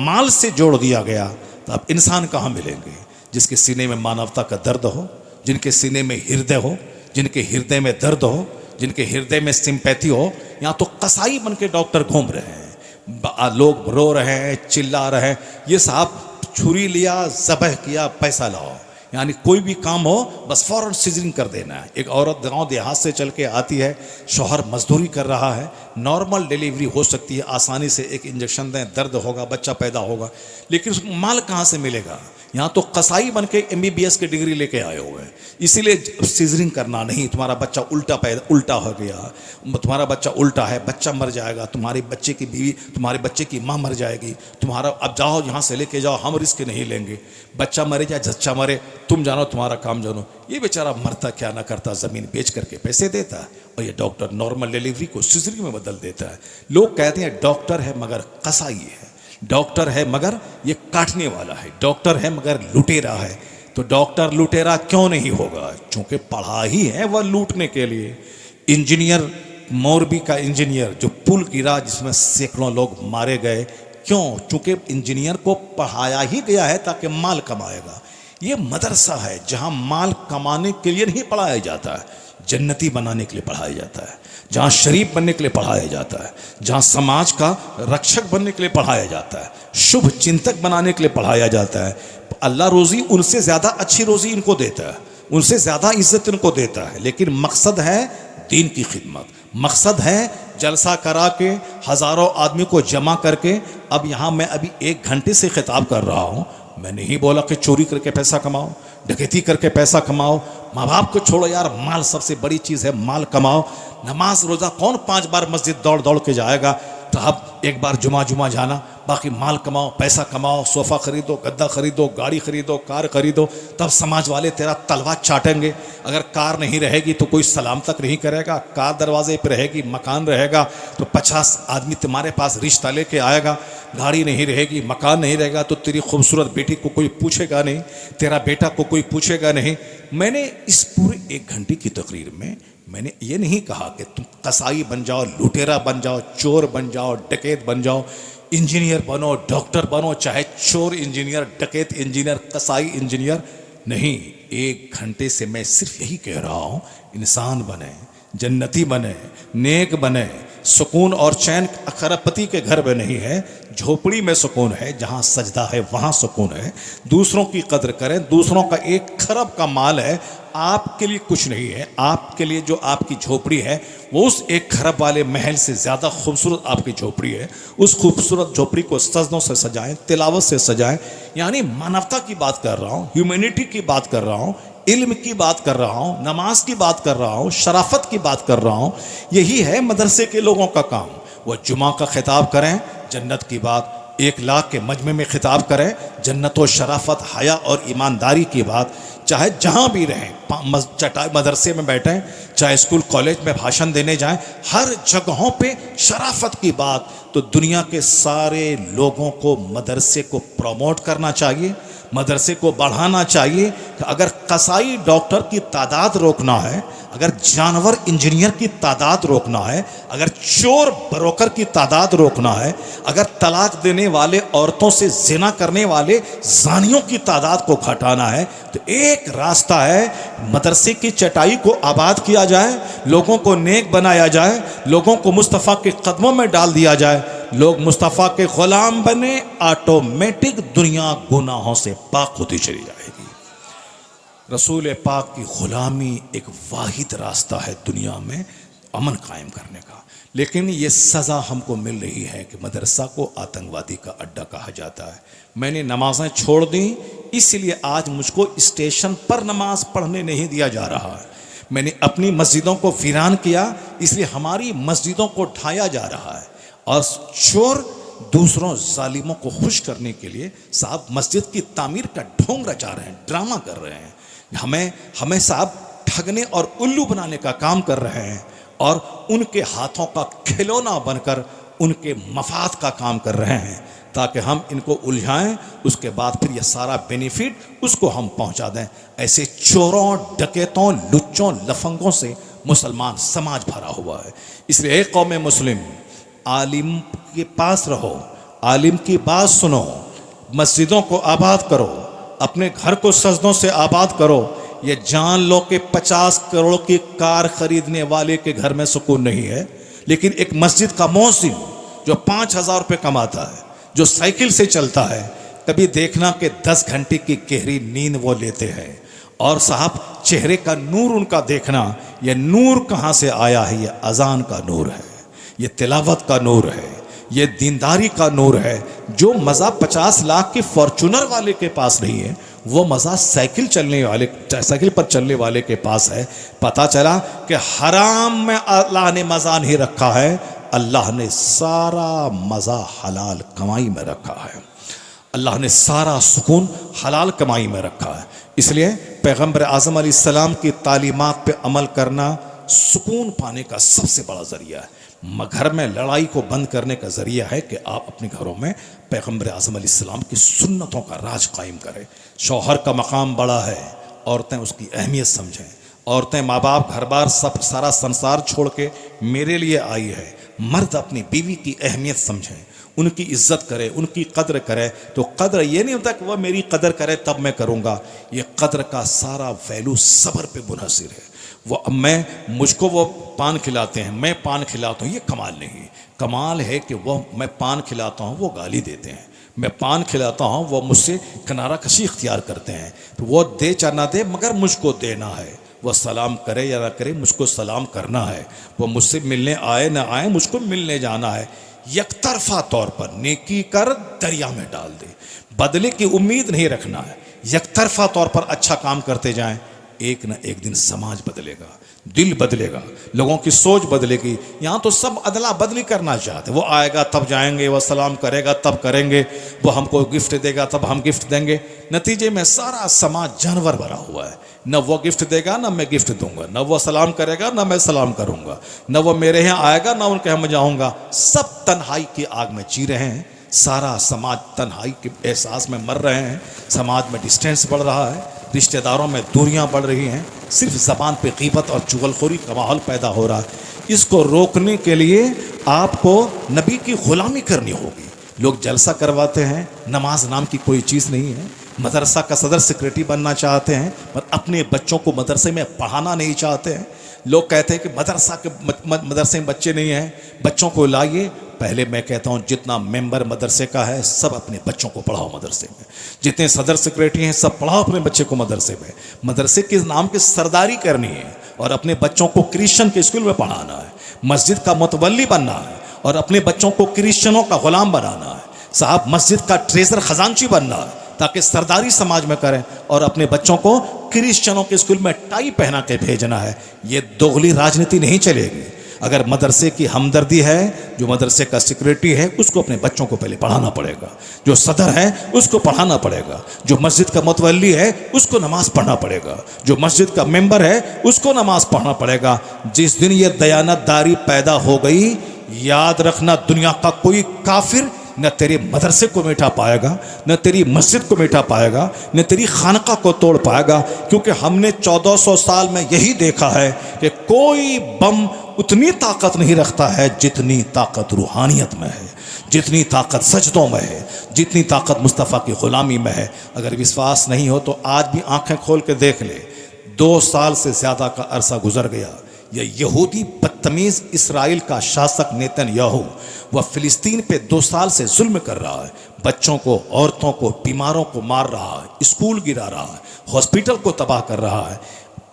माल से जोड़ दिया गया तो अब इंसान कहाँ मिलेंगे? जिसके सीने में मानवता का दर्द हो, जिनके सीने में हृदय हो, जिनके हृदय में दर्द हो, जिनके हृदय में सिंपैथी हो। यहाँ तो कसाई बन के डॉक्टर घूम रहे हैं, लोग रो रहे हैं, चिल्ला रहे हैं, ये साहब छुरी लिया, ज़बह किया, पैसा लाओ। यानी कोई भी काम हो बस फौरन सिजरिंग कर देना है। एक औरत गांव देहात से चल के आती है, शौहर मजदूरी कर रहा है, नॉर्मल डिलीवरी हो सकती है, आसानी से एक इंजेक्शन दें, दर्द होगा, बच्चा पैदा होगा, लेकिन उसको माल कहाँ से मिलेगा? यहाँ तो कसाई बन के MBBS की डिग्री लेके आए हुए हैं। इसीलिए सिजरिंग करना नहीं, तुम्हारा बच्चा उल्टा हो गया, तुम्हारा बच्चा उल्टा है, बच्चा मर जाएगा, तुम्हारे बच्चे की बीवी, तुम्हारे बच्चे की माँ मर जाएगी, तुम्हारा अब जाओ यहाँ से लेके जाओ, हम रिस्क नहीं लेंगे, बच्चा मरे या झच्चा मरे, तुम जानो, तुम्हारा काम जानो। ये बेचारा मरता क्या ना करता, ज़मीन बेच करके पैसे देता है, और ये डॉक्टर नॉर्मल डिलीवरी को सिजरिंग में बदल देता है। लोग कहते हैं डॉक्टर है मगर कसाई है, डॉक्टर है मगर ये काटने वाला है, डॉक्टर है मगर लुटेरा है। तो डॉक्टर लुटेरा क्यों नहीं होगा? क्योंकि पढ़ा ही है वह लूटने के लिए। इंजीनियर, मोरबी का इंजीनियर जो पुल गिरा जिसमें सैकड़ों लोग मारे गए, क्यों? चूंकि इंजीनियर को पढ़ाया ही गया है ताकि माल कमाएगा। ये मदरसा है जहां माल कमाने के लिए नहीं पढ़ाया जाता है, जन्नती बनाने के लिए पढ़ाया जाता है, जहाँ शरीफ बनने के लिए पढ़ाया जाता है, जहाँ समाज का रक्षक बनने के लिए पढ़ाया जाता है, शुभ चिंतक बनाने के लिए पढ़ाया जाता है। अल्लाह रोज़ी उनसे ज़्यादा अच्छी रोज़ी इनको देता है, उनसे ज़्यादा इज्जत इनको देता है, लेकिन मकसद है दीन की खिदमत, मकसद है जलसा करा के हज़ारों आदमी को जमा करके। अब यहाँ मैं अभी 1 घंटे से खिताब कर रहा हूँ, मैं नहीं बोला कि चोरी करके पैसा कमाओ, डकैती करके पैसा कमाओ, माँ बाप को छोड़ो यार, माल सबसे बड़ी चीज़ है, माल कमाओ। नमाज रोज़ा कौन 5 बार मस्जिद दौड़ दौड़ के जाएगा? तो अब एक बार जुमा जाना, बाकी माल कमाओ, पैसा कमाओ, सोफ़ा खरीदो, गद्दा खरीदो, गाड़ी खरीदो, कार खरीदो, तब समाज वाले तेरा तलवा चाटेंगे। अगर कार नहीं रहेगी तो कोई सलाम तक नहीं करेगा, कार दरवाजे पर रहेगी, मकान रहेगा तो 50 आदमी तुम्हारे पास रिश्ता लेके आएगा। गाड़ी नहीं रहेगी, मकान नहीं रहेगा तो तेरी खूबसूरत बेटी को कोई पूछेगा नहीं, तेरा बेटा को कोई पूछेगा नहीं। मैंने इस पूरे 1 घंटे की तकरीर में मैंने ये नहीं कहा कि तुम कसाई बन जाओ, लुटेरा बन जाओ, चोर बन जाओ, डकैत बन जाओ, इंजीनियर बनो, डॉक्टर बनो, चाहे चोर इंजीनियर, डकैत इंजीनियर, कसाई इंजीनियर नहीं। 1 घंटे से मैं सिर्फ यही कह रहा हूँ, इंसान बने, जन्नती बने, नेक बने। सुकून और चैन खरबपति के घर में नहीं है, झोपड़ी में सुकून है, जहाँ सजदा है वहाँ सुकून है। दूसरों की कदर करें, दूसरों का 1 खरब का माल है, आपके लिए कुछ नहीं है। आपके लिए जो आपकी झोपड़ी है वो उस 1 खरब वाले महल से ज़्यादा खूबसूरत आपकी झोपड़ी है। उस खूबसूरत झोपड़ी को सजदों से सजाएं, तिलावत से सजाएं। यानी मानवता की बात कर रहा हूँ, ह्यूमैनिटी की बात कर रहा हूँ, इल्म की बात कर रहा हूँ, नमाज की बात कर रहा हूँ, शराफत की बात कर रहा हूँ। यही है मदरसे के लोगों का काम। वह जुमा का खिताब करें, जन्नत की बात 1 लाख के मजमे में खिताब करें, जन्नत व शराफत, हया और ईमानदारी की बात, चाहे जहाँ भी रहें, चटाई मदरसे में बैठें, चाहे स्कूल कॉलेज में भाषण देने जाएं, हर जगहों पे शराफत की बात। तो दुनिया के सारे लोगों को मदरसे को प्रमोट करना चाहिए, मदरसे को बढ़ाना चाहिए। अगर कसाई डॉक्टर की तादाद रोकना है, अगर जानवर इंजीनियर की तादाद रोकना है, अगर चोर ब्रोकर की तादाद रोकना है, अगर तलाक देने वाले औरतों से जिना करने वाले जानियों की तादाद को घटाना है, तो एक रास्ता है, मदरसे की चटाई को आबाद किया जाए, लोगों को नेक बनाया जाए, लोगों को मुस्तफ़ा के कदमों में डाल दिया जाए, लोग मुस्तफ़ा के ग़ुलाम बने, ऑटोमेटिक दुनिया गुनाहों से पाक होती चली जाएगी। रसूल पाक की ग़ुलामी एक वाहिद रास्ता है दुनिया में अमन कायम करने का। लेकिन ये सज़ा हमको मिल रही है कि मदरसा को आतंकवादी का अड्डा कहा जाता है। मैंने नमाज़ें छोड़ दी, इसलिए आज मुझको स्टेशन पर नमाज पढ़ने नहीं दिया जा रहा है। मैंने अपनी मस्जिदों को वीरान किया, इसलिए हमारी मस्जिदों को ढाया जा रहा है। और चोर दूसरों जालिमों को खुश करने के लिए साहब मस्जिद की तामीर का ढोंग रचा रहे हैं, ड्रामा कर रहे हैं, हमें साहब ठगने और उल्लू बनाने का काम कर रहे हैं, और उनके हाथों का खिलौना बनकर उनके मफाद का काम कर रहे हैं, ताकि हम इनको उलझाएं, उसके बाद फिर यह सारा बेनिफिट उसको हम पहुंचा दें। ऐसे चोरों, डकैतों, लुच्चों, लफंगों से मुसलमान समाज भरा हुआ है। इसलिए एक कौम मुस्लिम, आलिम के पास रहो, आलिम की बात सुनो, मस्जिदों को आबाद करो, अपने घर को सजदों से आबाद करो। ये जान लो कि 50 करोड़ की कार खरीदने वाले के घर में सुकून नहीं है, लेकिन एक मस्जिद का मोहसिन जो 5000 रुपये कमाता है, जो साइकिल से चलता है, कभी देखना कि 10 घंटे की गहरी नींद वो लेते हैं। और साहब चेहरे का नूर उनका देखना, ये नूर कहाँ से आया है? ये अजान का नूर है, ये तिलावत का नूर है, ये दीनदारी का नूर है। जो मज़ा 50 लाख के फॉर्चूनर वाले के पास नहीं है, वो मज़ा साइकिल पर चलने वाले के पास है। पता चला कि हराम में अल्लाह ने मज़ा नहीं रखा है, अल्लाह ने सारा मज़ा हलाल कमाई में रखा है। अल्लाह ने सारा सुकून हलाल कमाई में रखा है। इसलिए पैगम्बर आज़म अलैहिस्सलाम की तालीमात पे अमल करना सुकून पाने का सबसे बड़ा ज़रिया है। घर में लड़ाई को बंद करने का ज़रिया है कि आप अपने घरों में पैगम्बर आज़म अलैहिस्सलाम की सुन्नतों का राज कायम करें। शौहर का मकाम बड़ा है, औरतें उसकी अहमियत समझें। औरतें माँ बाप घर बार सब सारा संसार छोड़ के मेरे लिए आई है। मर्द अपनी बीवी की अहमियत समझें, उनकी इज्जत करे, उनकी कद्र करे। तो कद्र ये नहीं होता कि वह मेरी कद्र करे तब मैं करूँगा। ये कद्र का सारा वैल्यू सब्र पे मुनहसिर है। मुझको वो पान खिलाते हैं, मैं पान खिलाता हूँ, ये कमाल नहीं है। कमाल है कि मैं पान खिलाता हूँ, वो गाली देते हैं। मैं पान खिलाता हूँ, वो मुझसे किनारा कशी इख्तियार करते हैं। तो वो दे चाहे ना दे, मगर मुझको देना है। वह सलाम करे या ना करे, मुझको सलाम करना है। वो मुझसे मिलने आए ना आए, मुझको मिलने जाना है। यकतरफा तौर पर नेकी कर दरिया में डाल दे, बदले की उम्मीद नहीं रखना है। यकतरफा तौर पर अच्छा काम करते जाएं, एक न एक दिन समाज बदलेगा, दिल बदलेगा, लोगों की सोच बदलेगी। यहाँ तो सब अदला बदली करना चाहते, वो आएगा तब जाएंगे, वो सलाम करेगा तब करेंगे, वो हमको गिफ्ट देगा तब हम गिफ्ट देंगे। नतीजे में सारा समाज जानवर भरा हुआ है। न वो गिफ्ट देगा न मैं गिफ्ट दूंगा, न वो सलाम करेगा न मैं सलाम करूंगा, न वो मेरे यहाँ आएगा न उनके यहाँ मैं जाऊंगा। सब तन्हाई की आग में जी रहे हैं। सारा समाज तन्हाई के एहसास में मर रहे हैं। समाज में डिस्टेंस बढ़ रहा है, रिश्तेदारों में दूरियां बढ़ रही हैं। सिर्फ ज़बान पे ग़ीबत और चुगलखोरी का माहौल पैदा हो रहा है। इसको रोकने के लिए आपको नबी की ग़ुलामी करनी होगी। लोग जलसा करवाते हैं, नमाज नाम की कोई चीज़ नहीं है। मदरसा का सदर सेक्रेटरी बनना चाहते हैं, पर अपने बच्चों को मदरसे में पढ़ाना नहीं चाहते हैं। लोग कहते हैं कि मदरसे में बच्चे नहीं हैं, बच्चों को लाइए। पहले मैं कहता हूँ जितना मेंबर मदरसे का है सब अपने बच्चों को पढ़ाओ मदरसे में। जितने सदर सेक्रेटरी हैं सब पढ़ाओ अपने बच्चे को मदरसे में। मदरसे के नाम की सरदारी करनी है और अपने बच्चों को क्रिश्चियन के स्कूल में पढ़ाना है। मस्जिद का मुतवल्ली बनना है और अपने बच्चों को क्रिश्चियनों का गुलाम बनाना है। साहब मस्जिद का ट्रेजर खजांची बनना है ताकि सरदारी समाज में करें और अपने बच्चों को क्रिश्चियनों के स्कूल में टाई पहना के भेजना है। ये दोगली राजनीति नहीं चलेगी। अगर मदरसे की हमदर्दी है, जो मदरसे का सिक्योरिटी है उसको अपने बच्चों को पहले पढ़ाना पड़ेगा, जो सदर है उसको पढ़ाना पड़ेगा, जो मस्जिद का मुतवल्ली है उसको नमाज पढ़ना पड़ेगा, जो मस्जिद का मेंबर है उसको नमाज पढ़ना पड़ेगा। जिस दिन ये दयानतदारी पैदा हो गई, याद रखना दुनिया का कोई काफिर न तेरे मदरसे को मिटा पाएगा, न तेरी मस्जिद को मिटा पाएगा, न तेरी खानका को तोड़ पाएगा। क्योंकि हमने 1400 साल में यही देखा है कि कोई बम उतनी ताकत नहीं रखता है जितनी ताकत रूहानियत में है, जितनी ताकत सजदों में है, जितनी ताकत मुस्तफ़ा की ग़ुलामी में है। अगर विश्वास नहीं हो तो आज भी आंखें खोल के देख ले। 2 साल से ज़्यादा का अरसा गुजर गया, यह यहूदी बदतमीज़ इसराइल का शासक नेतन्याहू वह फ़िलिस्तीन पे 2 साल से जुल्म कर रहा है। बच्चों को, औरतों को, बीमारों को मार रहा है, स्कूल गिरा रहा है, हॉस्पिटल को तबाह कर रहा है।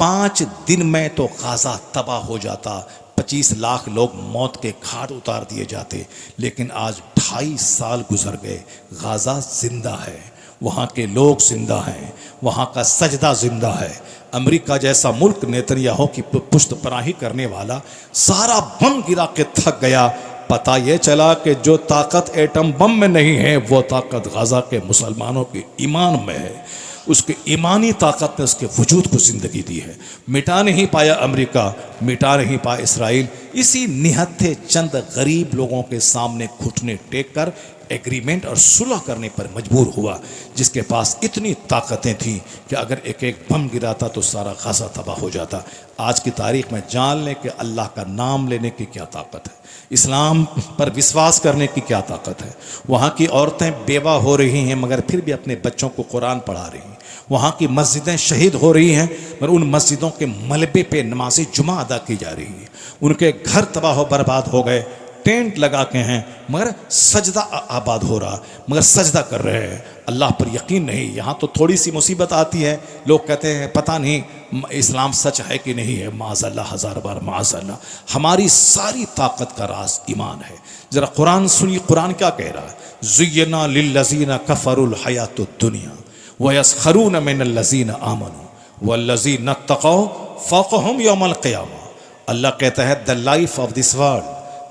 5 दिन में तो गाज़ा तबाह हो जाता, 25 लाख लोग मौत के घाट उतार दिए जाते। लेकिन आज 2.5 साल गुजर गए, गाज़ा जिंदा है, वहाँ के लोग जिंदा हैं, वहाँ का सजदा जिंदा है। अमेरिका जैसा मुल्क नेतन्याहू की पुष्टपनाही करने वाला सारा बम गिरा के थक गया। पता ये चला कि जो ताकत एटम बम में नहीं है वो ताकत गाज़ा के मुसलमानों के ईमान में है। उसके ईमानी ताकत ने उसके वजूद को ज़िंदगी दी है। मिटा नहीं पाया अमेरिका, मिटा नहीं पाया इसराइल। इसी निहत्थे चंद गरीब लोगों के सामने घुटने टेक कर एग्रीमेंट और सुलह करने पर मजबूर हुआ, जिसके पास इतनी ताकतें थीं कि अगर एक एक बम गिराता तो सारा गाज़ा तबाह हो जाता। आज की तारीख में जान लें कि अल्लाह का नाम लेने की क्या ताकत है, इस्लाम पर विश्वास करने की क्या ताकत है। वहाँ की औरतें बेवा हो रही हैं मगर फिर भी अपने बच्चों को कुरान पढ़ा रही हैं। वहाँ की मस्जिदें शहीद हो रही हैं मगर उन मस्जिदों के मलबे पे नमाज़ जुमा अदा की जा रही है। उनके घर तबाह बर्बाद हो गए, टेंट लगा के हैं मगर सजदा आबाद हो रहा, मगर सजदा कर रहे हैं, अल्लाह पर यकीन नहीं। यहाँ तो थोड़ी सी मुसीबत आती है, लोग कहते हैं पता नहीं इस्लाम सच है कि नहीं है। माज़अल्लाह, हज़ार बार माज़अल्लाह। हमारी सारी ताकत का राज ईमान है। ज़रा कुरान सुनिए, कुरान क्या कह रहा है? ज़ुय्यना लिल्लज़ीना कफ़रुल हयातुद दुनिया व यस्खरून मिनल्लज़ीना आमनू वल्लज़ीना तक़ौ फ़ौक़हुम यौमल क़ियामा। अल्लाह कहता है the life of this world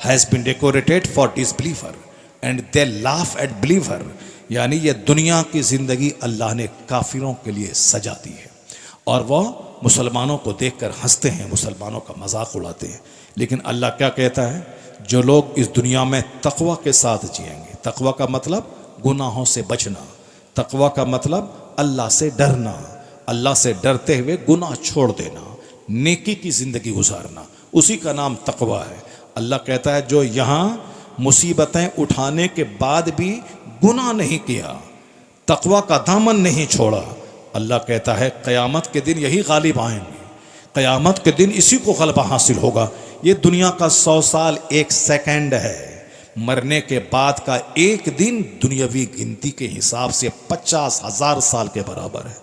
has been decorated for disbeliever and they laugh at believer. यानी ये दुनिया की ज़िंदगी अल्लाह ने काफिरों के लिए सजा दी है और वह मुसलमानों को देखकर हंसते हैं, मुसलमानों का मजाक उड़ाते हैं। लेकिन अल्लाह क्या कहता है? जो लोग इस दुनिया में तक़वा के साथ जिएंगे, तक़वा का मतलब गुनाहों से बचना, तक़वा का मतलब अल्लाह से डरना, अल्लाह से डरते हुए गुनाह छोड़ देना, नेकी की ज़िंदगी गुजारना, उसी का नाम तक़वा है। अल्लाह कहता है जो यहाँ मुसीबतें उठाने के बाद भी गुनाह नहीं किया, तक़वा का दामन नहीं छोड़ा, अल्लाह कहता है क़यामत के दिन यही गालिब आएंगे, क़यामत के दिन इसी को गलबा हासिल होगा। ये दुनिया का 100 साल 1 सेकंड है, मरने के बाद का एक दिन दुनियावी गिनती के हिसाब से 50,000 साल के बराबर है,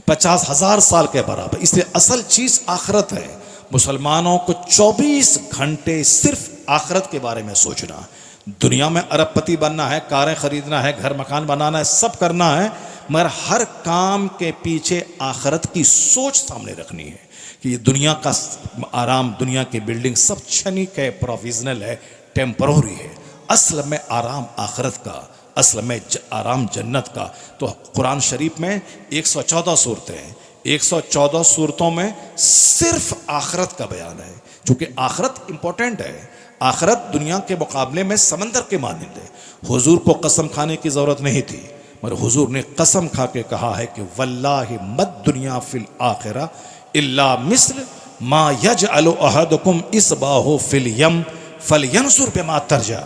50,000 साल के बराबर। इसलिए असल चीज़ आखिरत है। मुसलमानों को 24 घंटे सिर्फ आखिरत के बारे में सोचना है। दुनिया में अरबपति बनना है, कारें खरीदना है, घर मकान बनाना है, सब करना है, मगर हर काम के पीछे आखिरत की सोच सामने रखनी है कि ये दुनिया का आराम, दुनिया की बिल्डिंग सब क्षणिक है, प्रोविजनल है, टेम्पररी है। असल में आराम आखिरत का, असल में आराम जन्नत का। तो कुरान शरीफ में 114 सूरतें हैं, 114 सूरतों में सिर्फ आखिरत का बयान है, क्योंकि आखिरत इंपॉर्टेंट है। आखिरत दुनिया के मुकाबले में समंदर के मानंद है। हुजूर को कसम खाने की ज़रूरत नहीं थी, मगर हुजूर ने कसम खा के कहा है कि वल्लाहि मद दुनिया फिल आखिरा इल्ला मिस्ल मा यजअलु अहदुकुम इसबाहु फिल यम फलयंजुर बिमा तरजा।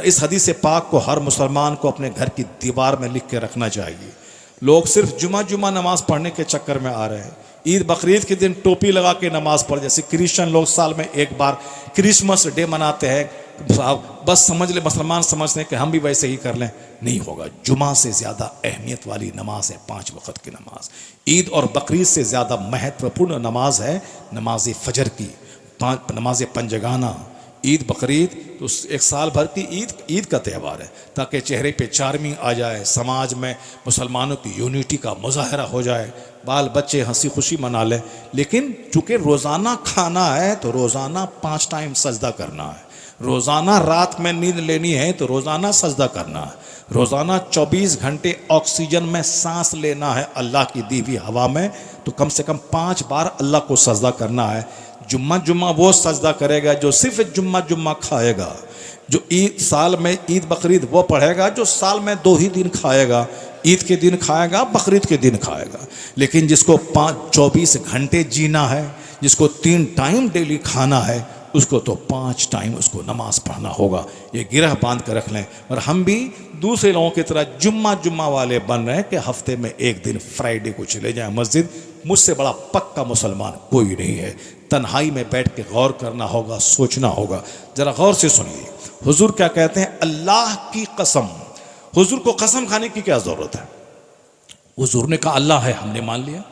इस हदीस पाक को हर मुसलमान को अपने घर की दीवार में लिख के रखना चाहिए। लोग सिर्फ जुमा नमाज पढ़ने के चक्कर में आ रहे हैं। ईद बकरीद के दिन टोपी लगा के नमाज पढ़, जैसे क्रिश्चियन लोग साल में एक बार क्रिसमस डे मनाते हैं, बस समझ ले मुसलमान समझते हैं कि हम भी वैसे ही कर लें। नहीं होगा। जुमा से ज़्यादा अहमियत वाली नमाज है 5 वक़्त की नमाज। ईद और बकरीद से ज़्यादा महत्वपूर्ण नमाज है नमाज फजर की, नमाज पंजगाना। ईद बकरीद तो एक साल भर की ईद का त्यौहार है, ताकि चेहरे पे चार्मिंग आ जाए, समाज में मुसलमानों की यूनिटी का मुजाहरा हो जाए, बाल बच्चे हंसी खुशी मना लें। लेकिन चूँकि रोज़ाना खाना है तो रोज़ाना 5 टाइम सजदा करना है, रोज़ाना रात में नींद लेनी है तो रोज़ाना सजदा करना है, रोज़ाना 24 घंटे ऑक्सीजन में सांस लेना है अल्लाह की दी हुई हवा में, तो कम से कम 5 बार अल्लाह को सजदा करना है। जुम्मा वो सजदा करेगा जो सिर्फ जुम्मा खाएगा, जो ईद साल में ईद बकरीद वो पढ़ेगा जो साल में 2 ही दिन खाएगा, ईद के दिन खाएगा, बकरीद के दिन खाएगा। लेकिन जिसको 24 घंटे जीना है, जिसको 3 टाइम डेली खाना है, उसको तो 5 टाइम उसको नमाज पढ़ना होगा। ये गिरह बांध कर रख लें। और हम भी दूसरे लोगों की तरह जुम्मा वाले बन रहे हैं कि हफ्ते में एक दिन फ्राइडे को चले जाएं मस्जिद। मुझसे बड़ा पक्का मुसलमान कोई नहीं है। तन्हाई में बैठ के गौर करना होगा, सोचना होगा। जरा गौर से सुनिए हुजूर क्या कहते हैं, अल्लाह की कसम। हुजूर को कसम खाने की क्या ज़रूरत है? हुजूर ने कहा अल्लाह है, हमने मान लिया।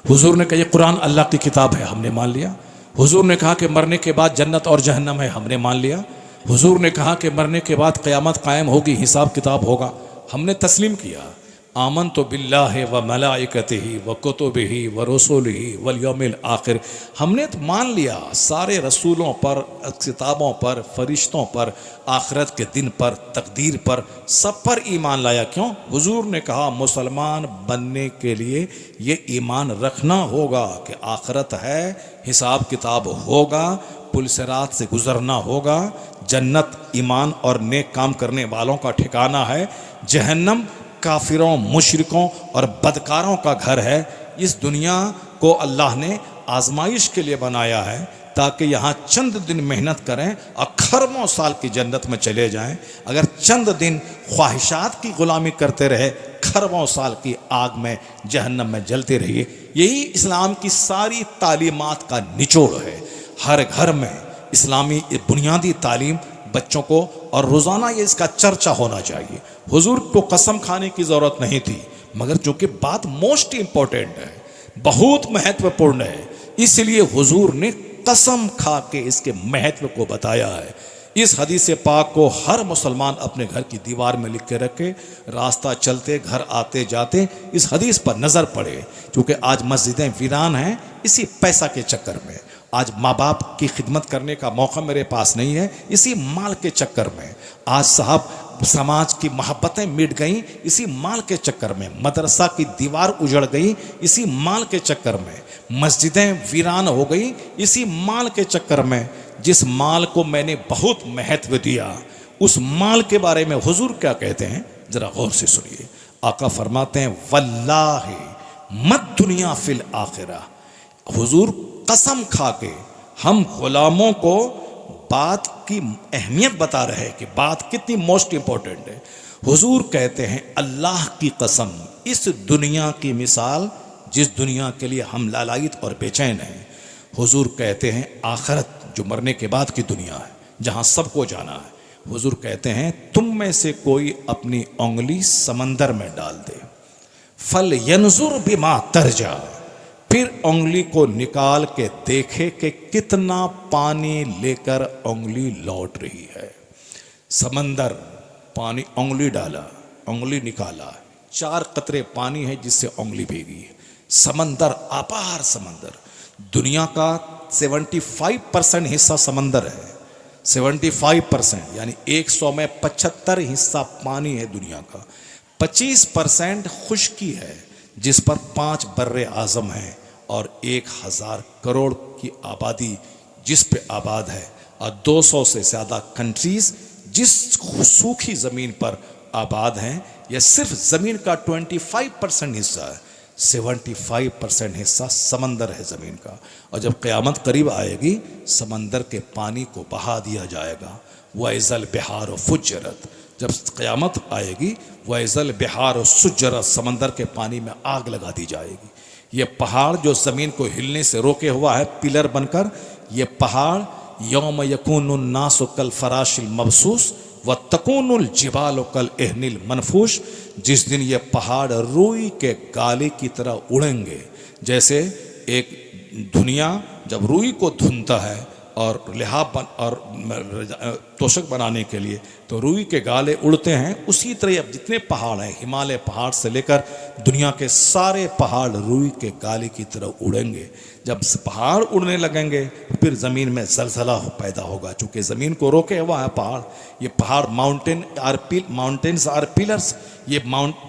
हुजूर ने कहा ये कुरान अल्लाह की किताब है, हमने मान लिया। हुजूर ने कहा कि मरने के बाद जन्नत और जहन्नम है, हमने मान लिया। हुजूर ने कहा कि मरने के बाद क़यामत कायम होगी, हिसाब किताब होगा, हमने तस्लीम किया। आमन तो बिल्लाहि व मलाइकतिही व कुतुबिही व रसूलिही वल यौमिल आखिर, हमने तो मान लिया सारे रसूलों पर, किताबों पर, फरिश्तों पर, आखिरत के दिन पर, तकदीर पर, सब पर ईमान लाया। क्यों? हुजूर ने कहा मुसलमान बनने के लिए ये ईमान रखना होगा कि आखिरत है, हिसाब किताब होगा, पुल सिरात से गुजरना होगा, जन्नत ईमान और नेक काम करने वालों का ठिकाना है, जहन्नम काफिरों, मुशरिकों और बदकारों का घर है। इस दुनिया को अल्लाह ने आजमाइश के लिए बनाया है, ताकि यहाँ चंद दिन मेहनत करें और खरबों साल की जन्नत में चले जाएं। अगर चंद दिन ख्वाहिशात की गुलामी करते रहे, खरबों साल की आग में, जहन्नम में जलते रहिए। यही इस्लाम की सारी तालीमात का निचोड़ है। हर घर में इस्लामी बुनियादी तालीम बच्चों को, और रोज़ाना ये इसका चर्चा होना चाहिए। हुजूर को कसम खाने की ज़रूरत नहीं थी, मगर चूँकि बात मोस्ट इम्पोर्टेंट है, बहुत महत्वपूर्ण है, इसलिए हुजूर ने कसम खा के इसके महत्व को बताया है। इस हदीस पाक को हर मुसलमान अपने घर की दीवार में लिख के रखे, रास्ता चलते घर आते जाते इस हदीस पर नज़र पड़े। क्योंकि आज मस्जिदें वीरान हैं इसी पैसा के चक्कर में, आज माँ बाप की खिदमत करने का मौका मेरे पास नहीं है इसी माल के चक्कर में, आज साहब समाज की मोहब्बतें मिट गई इसी माल के चक्कर में, मदरसा की दीवार उजड़ गई इसी माल के चक्कर में, मस्जिदें वीरान हो गई इसी माल के चक्कर में। जिस माल को मैंने बहुत महत्व दिया, उस माल के बारे में हुजूर क्या कहते हैं जरा गौर से सुनिए। आका फरमाते हैं वल्लाहि मत दुनिया फिल आखिरा। हुजूर कसम खा के हम गुलामों को बात की अहमियत बता रहे हैं कि बात कितनी मोस्ट इंपॉर्टेंट है। हुजूर कहते हैं अल्लाह की कसम, इस दुनिया की मिसाल जिस दुनिया के लिए हम लालायित और बेचैन हैं, हुजूर कहते हैं आखिरत जो मरने के बाद की दुनिया है जहां सबको जाना है, हुजूर कहते हैं तुम में से कोई अपनी उंगली समंदर में डाल दे, फल यंजुर बिमा तरजा, फिर उंगली को निकाल के देखे कि कितना पानी लेकर उंगली लौट रही है। समंदर, पानी, उंगली डाला, उंगली निकाला, 4 कतरे पानी है जिससे उंगली भीगी है। समंदर, अपार समंदर, दुनिया का 75% हिस्सा समंदर है, 75%, यानी 100 में 75 हिस्सा पानी है दुनिया का, 25% खुश्की है जिस पर 5 बर्रे आज़म हैं और 1000 करोड़ की आबादी जिस पे आबाद है, और 200 से ज़्यादा कंट्रीज़ जिस सूखी ज़मीन पर आबाद हैं। यह सिर्फ ज़मीन का 25% हिस्सा है, 75% हिस्सा समंदर है ज़मीन का। और जब क़यामत करीब आएगी समंदर के पानी को बहा दिया जाएगा। वैज़ल बिहार फुज्जरत, जब क़यामत आएगी वैज़ल बिहार सुज्जरत, समंदर के पानी में आग लगा दी जाएगी। ये पहाड़ जो ज़मीन को हिलने से रोके हुआ है पिलर बनकर, ये पहाड़ यौम यकूनुन नासु कल फराशिल मबसूस व तकूनुल जिबाल कल एहनिल मनफूश, जिस दिन ये पहाड़ रुई के गाले की तरह उड़ेंगे। जैसे एक धुनिया जब रुई को धुनता है और लिहाफ और तोशक बनाने के लिए तो रुई के गाले उड़ते हैं, उसी तरह अब जितने पहाड़ हैं, हिमालय पहाड़ से लेकर दुनिया के सारे पहाड़ रुई के गाले की तरह उड़ेंगे। जब पहाड़ उड़ने लगेंगे फिर ज़मीन में ज़लज़ला पैदा होगा, चूँकि ज़मीन को रोके हुआ है पहाड़। ये पहाड़ माउंटेन्स आर पिलर्स, ये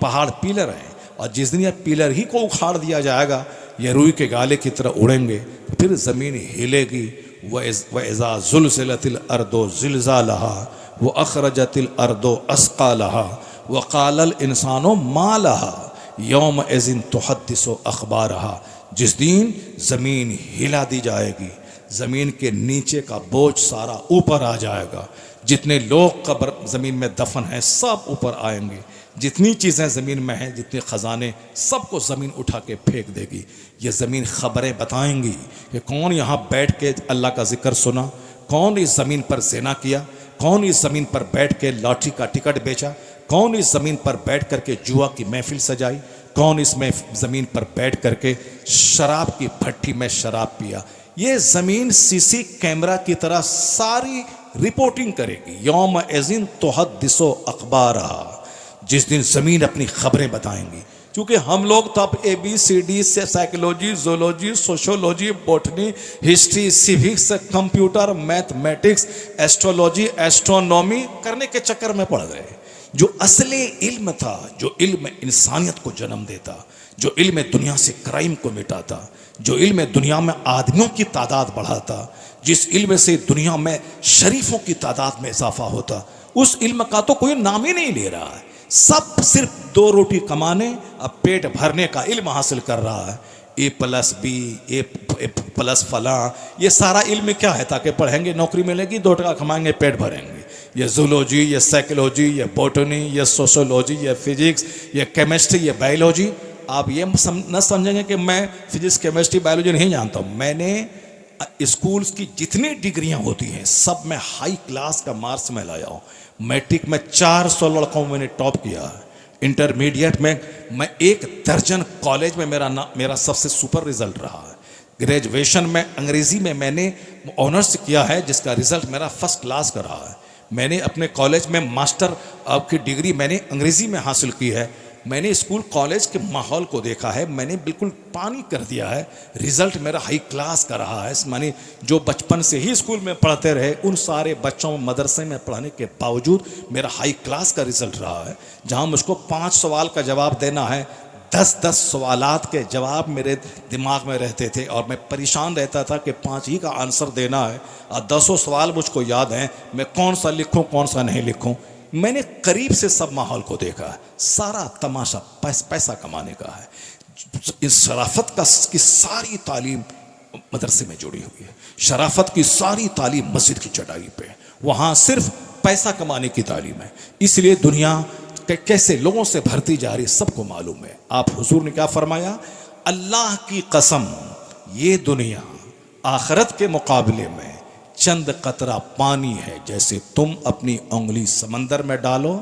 पहाड़ पिलर हैं, और जिस दिन ये पिलर ही को उखाड़ दिया जाएगा ये रुई के गाले की तरह उड़ेंगे, फिर ज़मीन हिलेगी। वइज़ा ज़ुलज़िलतिल अर्दो ज़िलज़ालहा व अख़रजतिल अर्दो अस्क़ालहा व क़ालल इंसानो मा लहा यौम इज़िन तुहद्दिसु अख़बारहा, जिस दिन ज़मीन हिला दी जाएगी, ज़मीन के नीचे का बोझ सारा ऊपर आ जाएगा, जितने लोग कब्र ज़मीन में दफन हैं सब ऊपर आएंगे, जितनी चीज़ें ज़मीन में हैं, जितने ख़जाने, सबको ज़मीन उठा के फेंक देगी। ये ज़मीन ख़बरें बताएंगी कि कौन यहाँ बैठ के अल्लाह का ज़िक्र सुना, कौन इस ज़मीन पर ज़िना किया, कौन इस ज़मीन पर बैठ के लॉटरी का टिकट बेचा, कौन इस ज़मीन पर बैठ कर के जुआ की महफिल सजाई, कौन इसमें ज़मीन पर बैठ कर के शराब की भट्टी में शराब पिया। ये ज़मीन सीसी कैमरा की तरह सारी रिपोर्टिंग करेगी। यौम इज़िन तुहद्दिसु अख़बारहा, जिस दिन ज़मीन अपनी खबरें बताएंगी। क्योंकि हम लोग तब ABCD से psychology, zoology, sociology, botany, history, civics, computer, mathematics, astrology, astronomy करने के चक्कर में पड़ गए। जो असली इल्म था, जो इल्म इंसानियत को जन्म देता, जो इल्म दुनिया से क्राइम को मिटाता, जो इल्म दुनिया में आदमियों की तादाद बढ़ाता, जिस इल्म से दुनिया में शरीफों की तादाद में इजाफा होता, उस इल्म का तो कोई नाम ही नहीं ले रहा है। सब सिर्फ 2 रोटी कमाने, अब पेट भरने का इल्म हासिल कर रहा है। A+B, A+ फला, ये सारा इल्म क्या है? ताकि पढ़ेंगे नौकरी मिलेगी, 2 टका कमाएंगे, पेट भरेंगे। ये जूलॉजी, ये साइकोलॉजी, ये बॉटनी, ये सोशोलॉजी, ये फिजिक्स, ये केमिस्ट्री, ये बायोलॉजी। आप ये न समझेंगे कि मैं फिजिक्स, केमिस्ट्री, बायोलॉजी नहीं जानता हूँ। मैंने स्कूल्स की जितनी डिग्रियां होती हैं सब में हाई क्लास का मार्क्स मैं लाया हूँ। मैट्रिक में 400 लड़कों में मैंने टॉप किया है। इंटरमीडिएट में मैं 1 दर्जन कॉलेज में मेरा सबसे सुपर रिजल्ट रहा है। ग्रेजुएशन में अंग्रेजी में मैंने ऑनर्स किया है जिसका रिजल्ट मेरा फर्स्ट क्लास का रहा है। मैंने अपने कॉलेज में मास्टर की डिग्री मैंने अंग्रेजी में हासिल की है। मैंने स्कूल कॉलेज के माहौल को देखा है, मैंने बिल्कुल पानी कर दिया है। रिजल्ट मेरा हाई क्लास का रहा है। माने जो बचपन से ही स्कूल में पढ़ते रहे उन सारे बच्चों मदरसे में पढ़ने के बावजूद मेरा हाई क्लास का रिजल्ट रहा है। जहाँ मुझको 5 सवाल का जवाब देना है, 10-10 सवालात के जवाब मेरे दिमाग में रहते थे और मैं परेशान रहता था कि 5 ही का आंसर देना है और 10 सवाल मुझको याद हैं, मैं कौन सा लिखूं कौन सा नहीं लिखूं। मैंने करीब से सब माहौल को देखा है। सारा तमाशा पैसा कमाने का है। इस शराफत की सारी तालीम मदरसे में जुड़ी हुई है। शराफत की सारी तालीम मस्जिद की चटाई पे, वहाँ सिर्फ पैसा कमाने की तालीम है। इसलिए दुनिया कैसे लोगों से भरती जा रही सबको मालूम है। आप हुजूर ने क्या फरमाया, अल्लाह की कसम ये दुनिया आखिरत के मुकाबले में चंद कतरा पानी है। जैसे तुम अपनी उंगली समंदर में डालो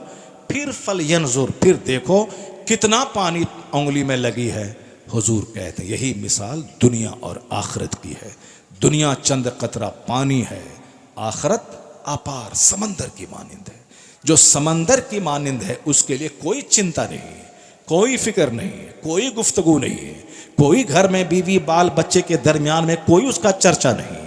फिर फल यंजुर, फिर देखो कितना पानी उंगली में लगी है। हुजूर कहते हैं यही मिसाल दुनिया और आखिरत की है। दुनिया चंद कतरा पानी है, आखिरत अपार समंदर की मानिंद है। जो समंदर की मानिंद है उसके लिए कोई चिंता नहीं है, कोई फिक्र नहीं है, कोई गुफ्तगू नहीं है, कोई घर में बीवी बाल बच्चे के दरमियान में कोई उसका चर्चा नहीं है।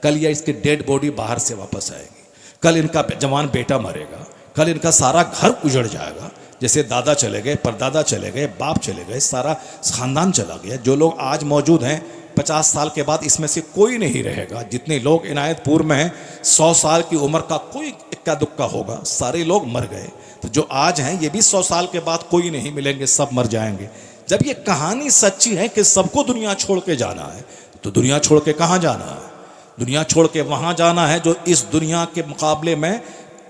कल या इसकी डेड बॉडी बाहर से वापस आएगी, कल इनका जवान बेटा मरेगा, कल इनका सारा घर उजड़ जाएगा। जैसे दादा चले गए, परदादा चले गए, बाप चले गए, सारा खानदान चला गया। जो लोग आज मौजूद हैं 50 साल के बाद इसमें से कोई नहीं रहेगा। जितने लोग इनायतपुर में हैं 100 साल की उम्र का कोई इक्का दुक्का होगा, सारे लोग मर गए। तो जो आज हैं ये भी 100 साल के बाद कोई नहीं मिलेंगे, सब मर जाएंगे। जब ये कहानी सच्ची है कि सबको दुनिया छोड़ के जाना है, तो दुनिया छोड़ के कहाँ जाना है? दुनिया छोड़ के वहाँ जाना है जो इस दुनिया के मुकाबले में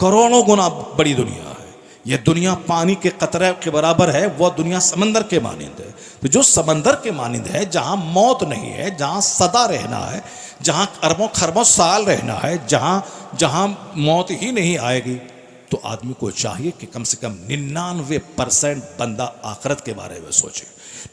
करोड़ों गुना बड़ी दुनिया है। यह दुनिया पानी के कतरे के बराबर है, वह दुनिया समंदर के मानिंद है। तो जो समंदर के मानिंद है, जहाँ मौत नहीं है, जहाँ सदा रहना है, जहाँ अरबों खरबों साल रहना है, जहाँ मौत ही नहीं आएगी, तो आदमी को चाहिए कि कम से कम 99% बंदा आखिरत के बारे में सोचे,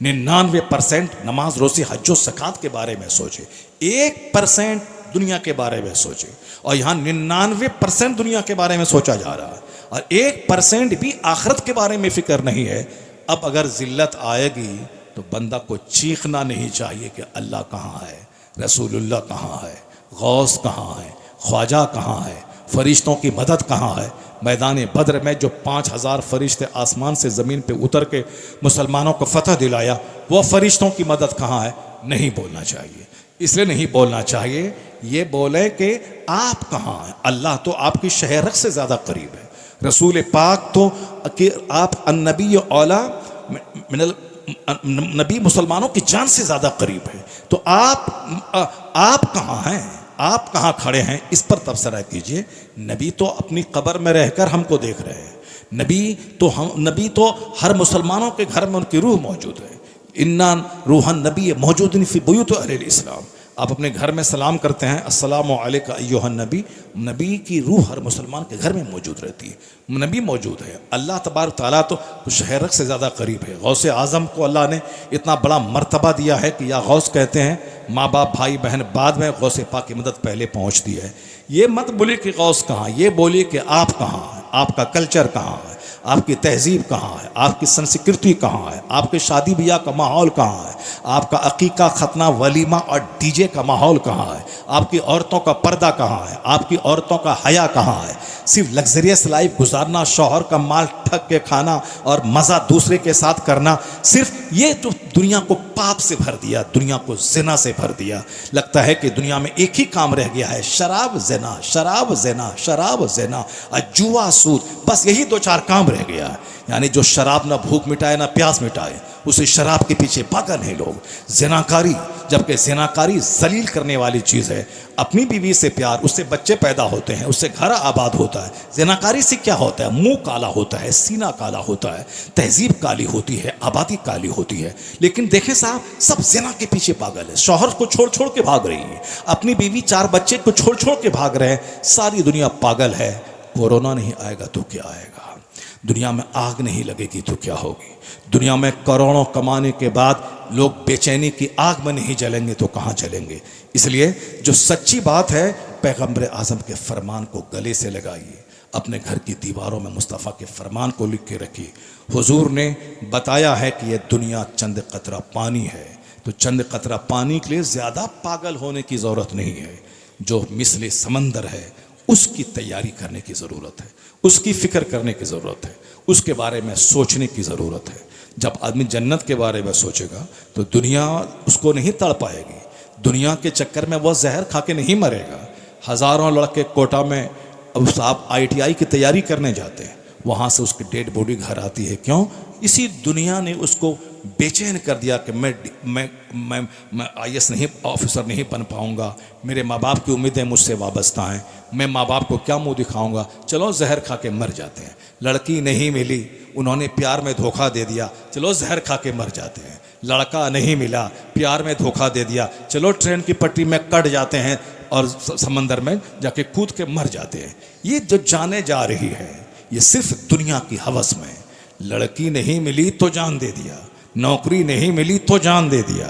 99% नमाज रोज़ी हज ज़कात के बारे में सोचे, 1% दुनिया के बारे में सोचे। और यहाँ 99% दुनिया के बारे में सोचा जा रहा है और 1% भी आखिरत के बारे में फिक्र नहीं है। अब अगर जिल्लत आएगी तो बंदा को चीखना नहीं चाहिए कि अल्लाह कहाँ है, रसूलुल्लाह कहाँ है, गौस कहाँ है, ख्वाजा कहाँ है, फरिश्तों की मदद कहाँ है। मैदान बद्र में जो 5000 फरिश्ते आसमान से ज़मीन पे उतर के मुसलमानों को फतह दिलाया, वो फरिश्तों की मदद कहाँ है, नहीं बोलना चाहिए। इसलिए नहीं बोलना चाहिए, ये बोले कि आप कहाँ हैं। अल्लाह तो आपकी शहरक से ज़्यादा करीब है, रसूल पाक तो कि आप अन्नबी औला मिनल नबी मुसलमानों की जान से ज़्यादा करीब है। तो आप कहाँ हैं, आप कहाँ खड़े हैं, इस पर तबसरा कीजिए। नबी तो अपनी कब्र में रहकर हमको देख रहे हैं। नबी तो हर मुसलमानों के घर में उनकी रूह मौजूद है। इन्ना रूहन नबी मौजूद फ़ी बुयूत अहलिल इस्लाम। आप अपने घर में सलाम करते हैं, अस्सलामु अलैका अय्युहन नबी। नबी की रूह हर मुसलमान के घर में मौजूद रहती है, नबी मौजूद है। अल्लाह तबारक तआला तो शहरक से ज़्यादा करीब है। गौसे आज़म को अल्लाह ने इतना बड़ा मर्तबा दिया है कि या गौस कहते हैं, माँ बाप भाई बहन बाद में, गौसे पाक की मदद पहले पहुँचती है। ये मत बोलिए कि गौस कहाँ, ये बोलिए कि आप कहाँ हैं, आपका कल्चर कहाँ है, आपकी तहजीब कहाँ है, आपकी संस्कृति कहाँ है, आपके शादी ब्याह का माहौल कहाँ है, आपका अकीका खतना वलीमा और डीजे का माहौल कहाँ है, आपकी औरतों का पर्दा कहाँ है, आपकी औरतों का हया कहाँ है। सिर्फ लग्जरियस लाइफ गुजारना, शौहर का माल ठग के खाना और मज़ा दूसरे के साथ करना, सिर्फ ये तो दुनिया को पाप से भर दिया, दुनिया को ज़िना से भर दिया। लगता है कि दुनिया में एक ही काम रह गया है, शराब ज़िना, शराब ज़िना, शराब ज़िना और जुआ सूद, बस यही 2-4 काम रह गया है। यानी जो शराब ना भूख मिटाए ना प्यास मिटाए, उसी शराब के पीछे पागल हैं लोग। ज़िनाकारी, जबकि ज़िनाकारी जलील करने वाली चीज़ है। अपनी बीवी से प्यार, उससे बच्चे पैदा होते हैं, उससे घर आबाद होता है। ज़िनाकारी से क्या होता है? मुंह काला होता है, सीना काला होता है, तहजीब काली होती है, आबादी काली होती है। लेकिन देखें साहब, सब ज़िना के पीछे पागल है। शौहर को छोड़ छोड़ के भाग रही है, अपनी बीवी 4 बच्चे को छोड़ छोड़ के भाग रहे हैं। सारी दुनिया पागल है। कोरोना नहीं आएगा तो क्या आएगा? दुनिया में आग नहीं लगेगी तो क्या होगी? दुनिया में करोड़ों कमाने के बाद लोग बेचैनी की आग में नहीं जलेंगे तो कहाँ जलेंगे? इसलिए जो सच्ची बात है, पैगंबर आज़म के फरमान को गले से लगाइए, अपने घर की दीवारों में मुस्तफ़ा के फरमान को लिख के रखिए। हुजूर ने बताया है कि यह दुनिया चंद कतरा पानी है, तो चंद कतरा पानी के लिए ज़्यादा पागल होने की ज़रूरत नहीं है। जो मिसले समंदर है उसकी तैयारी करने की ज़रूरत है, उसकी फ़िक्र करने की ज़रूरत है, उसके बारे में सोचने की ज़रूरत है। जब आदमी जन्नत के बारे में सोचेगा तो दुनिया उसको नहीं तड़ पाएगी। दुनिया के चक्कर में वह जहर खा के नहीं मरेगा। हज़ारों लड़के कोटा में अब साहब ITI की तैयारी करने जाते हैं, वहाँ से उसकी डेड बॉडी घर आती है। क्यों? इसी दुनिया ने उसको बेचैन कर दिया कि मैं IAS नहीं ऑफिसर नहीं बन पाऊंगा, मेरे माँ बाप की उम्मीदें मुझसे वाबस्ता हैं, मैं माँ बाप को क्या मुंह दिखाऊंगा, चलो जहर खा के मर जाते हैं। लड़की नहीं मिली, उन्होंने प्यार में धोखा दे दिया, चलो जहर खा के मर जाते हैं। लड़का नहीं मिला, प्यार में धोखा दे दिया, चलो ट्रेन की पटरी में कट जाते हैं और समंदर में जाके कूद के मर जाते हैं। ये जो जाने जा रही है, ये सिर्फ दुनिया की हवस में। लड़की नहीं मिली तो जान दे दिया, नौकरी नहीं मिली तो जान दे दिया,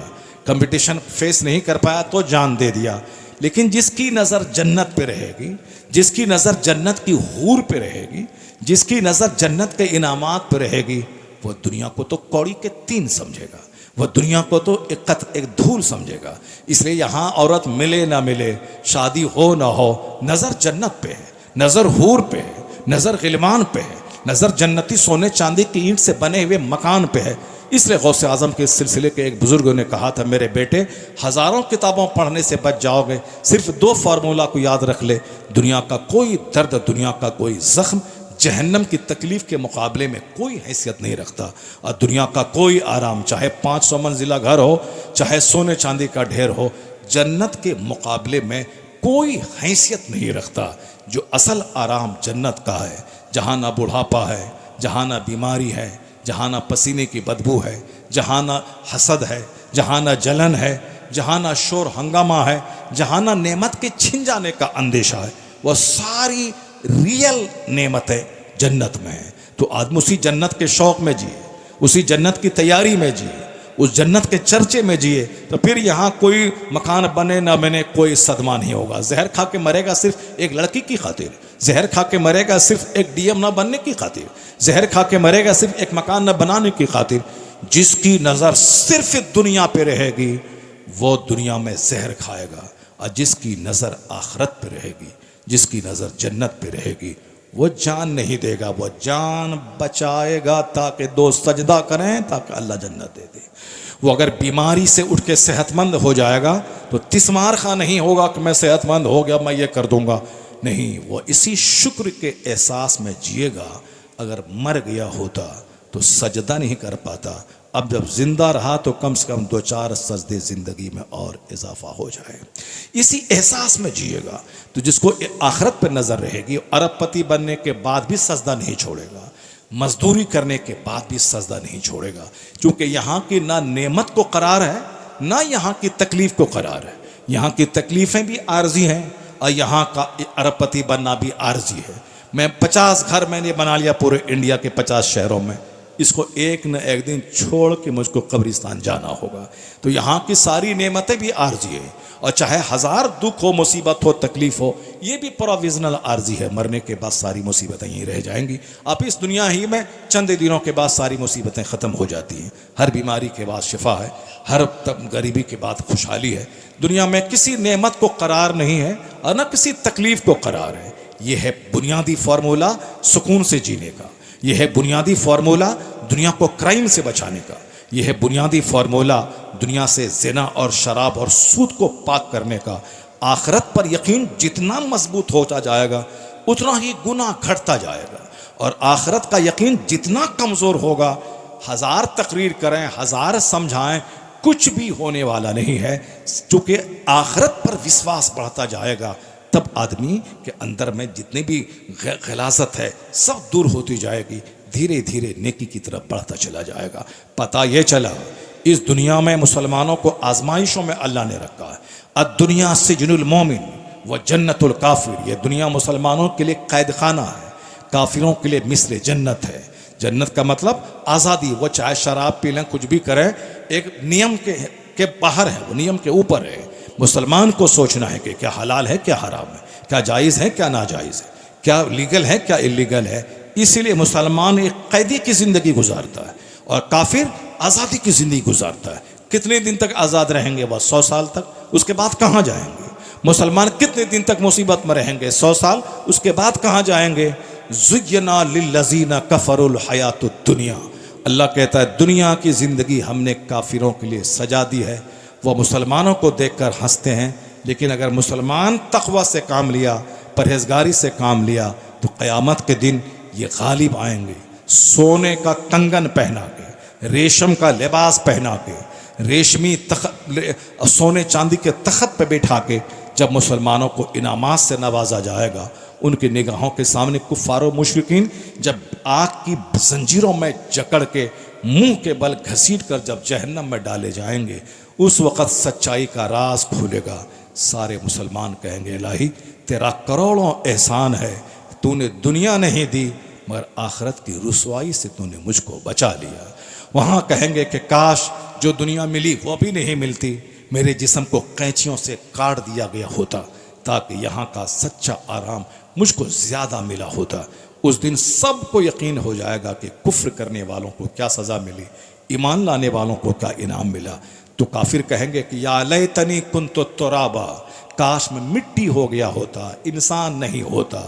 कंपटीशन फेस नहीं कर पाया तो जान दे दिया। लेकिन जिसकी नज़र जन्नत पे रहेगी, जिसकी नज़र जन्नत की हूर पे रहेगी, जिसकी नज़र जन्नत के इनामात पे रहेगी, वह दुनिया को तो कौड़ी के 3 समझेगा, वह दुनिया को तो एक धूल समझेगा। इसलिए यहाँ औरत मिले ना मिले, शादी हो ना हो, नज़र जन्नत पे है, नज़र हूर पे है, नज़र गिलमान पे है, नज़र जन्नती सोने चांदी की ईंट से बने हुए मकान पे है। इसलिए गौसे आज़म के सिलसिले के एक बुजुर्ग ने कहा था, मेरे बेटे हज़ारों किताबों पढ़ने से बच जाओगे, सिर्फ 2 फार्मूला को याद रख ले। दुनिया का कोई दर्द, दुनिया का कोई ज़ख्म जहन्नम की तकलीफ़ के मुकाबले में कोई हैसियत नहीं रखता। और दुनिया का कोई आराम, चाहे 500 मंजिला घर हो, चाहे सोने चांदी का ढेर हो, जन्नत के मुकाबले में कोई हैसियत नहीं रखता। जो असल आराम जन्नत का है, जहाँ ना बुढ़ापा है, जहाँ ना बीमारी है, जहाँ ना पसीने की बदबू है, जहाँ ना हसद है, जहाँ ना जलन है, जहाँ ना शोर हंगामा है, जहाँ ना नेमत के छिन जाने का अंदेशा है, वह सारी रियल नेमतें जन्नत में है। तो आदमी उसी जन्नत के शौक़ में जिए, उसी जन्नत की तैयारी में जिए, उस जन्नत के चर्चे में जिए, तो फिर यहाँ कोई मकान बने ना बने कोई सदमा नहीं होगा। जहर खा के मरेगा सिर्फ एक लड़की की खातिर, जहर खा के मरेगा सिर्फ एक DM ना बनने की खातिर, जहर खा के मरेगा सिर्फ एक मकान न बनाने की खातिर। जिसकी नज़र सिर्फ दुनिया पे रहेगी वो दुनिया में जहर खाएगा, और जिसकी नज़र आखिरत पे रहेगी, जिसकी नज़र जन्नत पे रहेगी, वो जान नहीं देगा, वो जान बचाएगा ताकि 2 सजदा करें, ताकि अल्लाह जन्नत दे दे। वो अगर बीमारी से उठ के सेहतमंद हो जाएगा तो तिस्मार खा नहीं होगा कि मैं सेहतमंद हो गया, मैं ये कर दूंगा, नहीं, वो इसी शुक्र के एहसास में जिएगा। अगर मर गया होता तो सजदा नहीं कर पाता, अब जब जिंदा रहा तो कम से कम 2-4 सजदे ज़िंदगी में और इजाफा हो जाए, इसी एहसास में जिएगा। तो जिसको आखिरत पर नज़र रहेगी, अरबपति बनने के बाद भी सजदा नहीं छोड़ेगा, मजदूरी करने के बाद भी सजदा नहीं छोड़ेगा, क्योंकि यहाँ की ना नेमत को करार है, ना यहाँ की तकलीफ़ को करार है। यहाँ की तकलीफ़ें भी आर्जी हैं और यहाँ का अरबपति बनना भी आर्जी है। मैं 50 घर मैंने बना लिया पूरे इंडिया के 50 शहरों में, इसको एक न एक दिन छोड़ के मुझको कब्रिस्तान जाना होगा। तो यहाँ की सारी नेमतें भी आर्जी है, और चाहे 1000 दुख हो, मुसीबत हो, तकलीफ हो, ये भी प्रोविजनल आर्जी है। मरने के बाद सारी मुसीबतें यहीं रह जाएंगी। अब इस दुनिया ही में चंद दिनों के बाद सारी मुसीबतें ख़त्म हो जाती हैं। हर बीमारी के बाद शिफा है, हर गरीबी के बाद खुशहाली है। दुनिया में किसी नेमत को करार नहीं है और न किसी तकलीफ़ को करार है। ये है बुनियादी फार्मूला सुकून से जीने का, यह है बुनियादी फार्मूला दुनिया को क्राइम से बचाने का, यह है बुनियादी फार्मूला दुनिया से ज़िना और शराब और सूद को पाक करने का। आखिरत पर यकीन जितना मजबूत होता जाएगा उतना ही गुनाह घटता जाएगा, और आखिरत का यकीन जितना कमज़ोर होगा हजार तकरीर करें, हजार समझाएं, कुछ भी होने वाला नहीं है। चूंकि आखिरत पर विश्वास बढ़ता जाएगा तब आदमी के अंदर में जितनी भी गलाजत है सब दूर होती जाएगी, धीरे धीरे नेकी की तरफ बढ़ता चला जाएगा। पता ये चला इस दुनिया में मुसलमानों को आजमाइशों में अल्लाह ने रखा है। अद्दुनिया सिजनुल मोमिन व जन्नतुल काफिर, ये दुनिया मुसलमानों के लिए कैद खाना है, काफिरों के लिए मिस्र जन्नत है। जन्नत का मतलब आज़ादी, वो चाहे शराब पी लें, कुछ भी करें, एक नियम के बाहर है, वो नियम के ऊपर है। मुसलमान को सोचना है कि क्या हलाल है क्या हराम है, क्या जायज़ है क्या नाजायज़ है, क्या लीगल है क्या इलीगल है। इसीलिए मुसलमान एक कैदी की ज़िंदगी गुजारता है और काफिर आज़ादी की ज़िंदगी गुजारता है। कितने दिन तक आज़ाद रहेंगे? बस 100 साल तक। उसके बाद कहाँ जाएंगे? मुसलमान कितने दिन तक मुसीबत में रहेंगे? 100 साल। उसके बाद कहाँ जाएंगे? ज़ुय्यना लिल्लज़ीना कफ़रुल हयातुद दुनिया, अल्लाह कहता है दुनिया की ज़िंदगी हमने काफिरों के लिए सजा दी है। वह मुसलमानों को देखकर हंसते हैं, लेकिन अगर मुसलमान तक़वा से काम लिया, परहेजगारी से काम लिया, तो क़यामत के दिन ये गालिब आएंगे, सोने का कंगन पहना के, रेशम का लिबास पहना के, रेशमी सोने चांदी के तख्त पे बैठा के जब मुसलमानों को इनामात से नवाजा जाएगा, उनकी निगाहों के सामने कुफ़ार मुशरिकीन जब आग की जंजीरों में जकड़ के मुंह के बल घसीट कर जब जहन्नम में डाले जाएंगे, उस वक़्त सच्चाई का राज खुलेगा। सारे मुसलमान कहेंगे इलाही तेरा करोड़ों एहसान है, तूने दुनिया नहीं दी मगर आखिरत की रुसवाई से तूने मुझको बचा लिया। वहाँ कहेंगे कि काश जो दुनिया मिली वो भी नहीं मिलती, मेरे जिस्म को कैंचियों से काट दिया गया होता ताकि यहाँ का सच्चा आराम मुझको ज़्यादा मिला होता। उस दिन सबको यकीन हो जाएगा कि कुफ्र करने वालों को क्या सज़ा मिली, ईमान लाने वालों को क्या इनाम मिला। तो काफिर कहेंगे कि या लैतनी कुन्तु तुराबा, काश मैं मिट्टी हो गया होता, इंसान नहीं होता,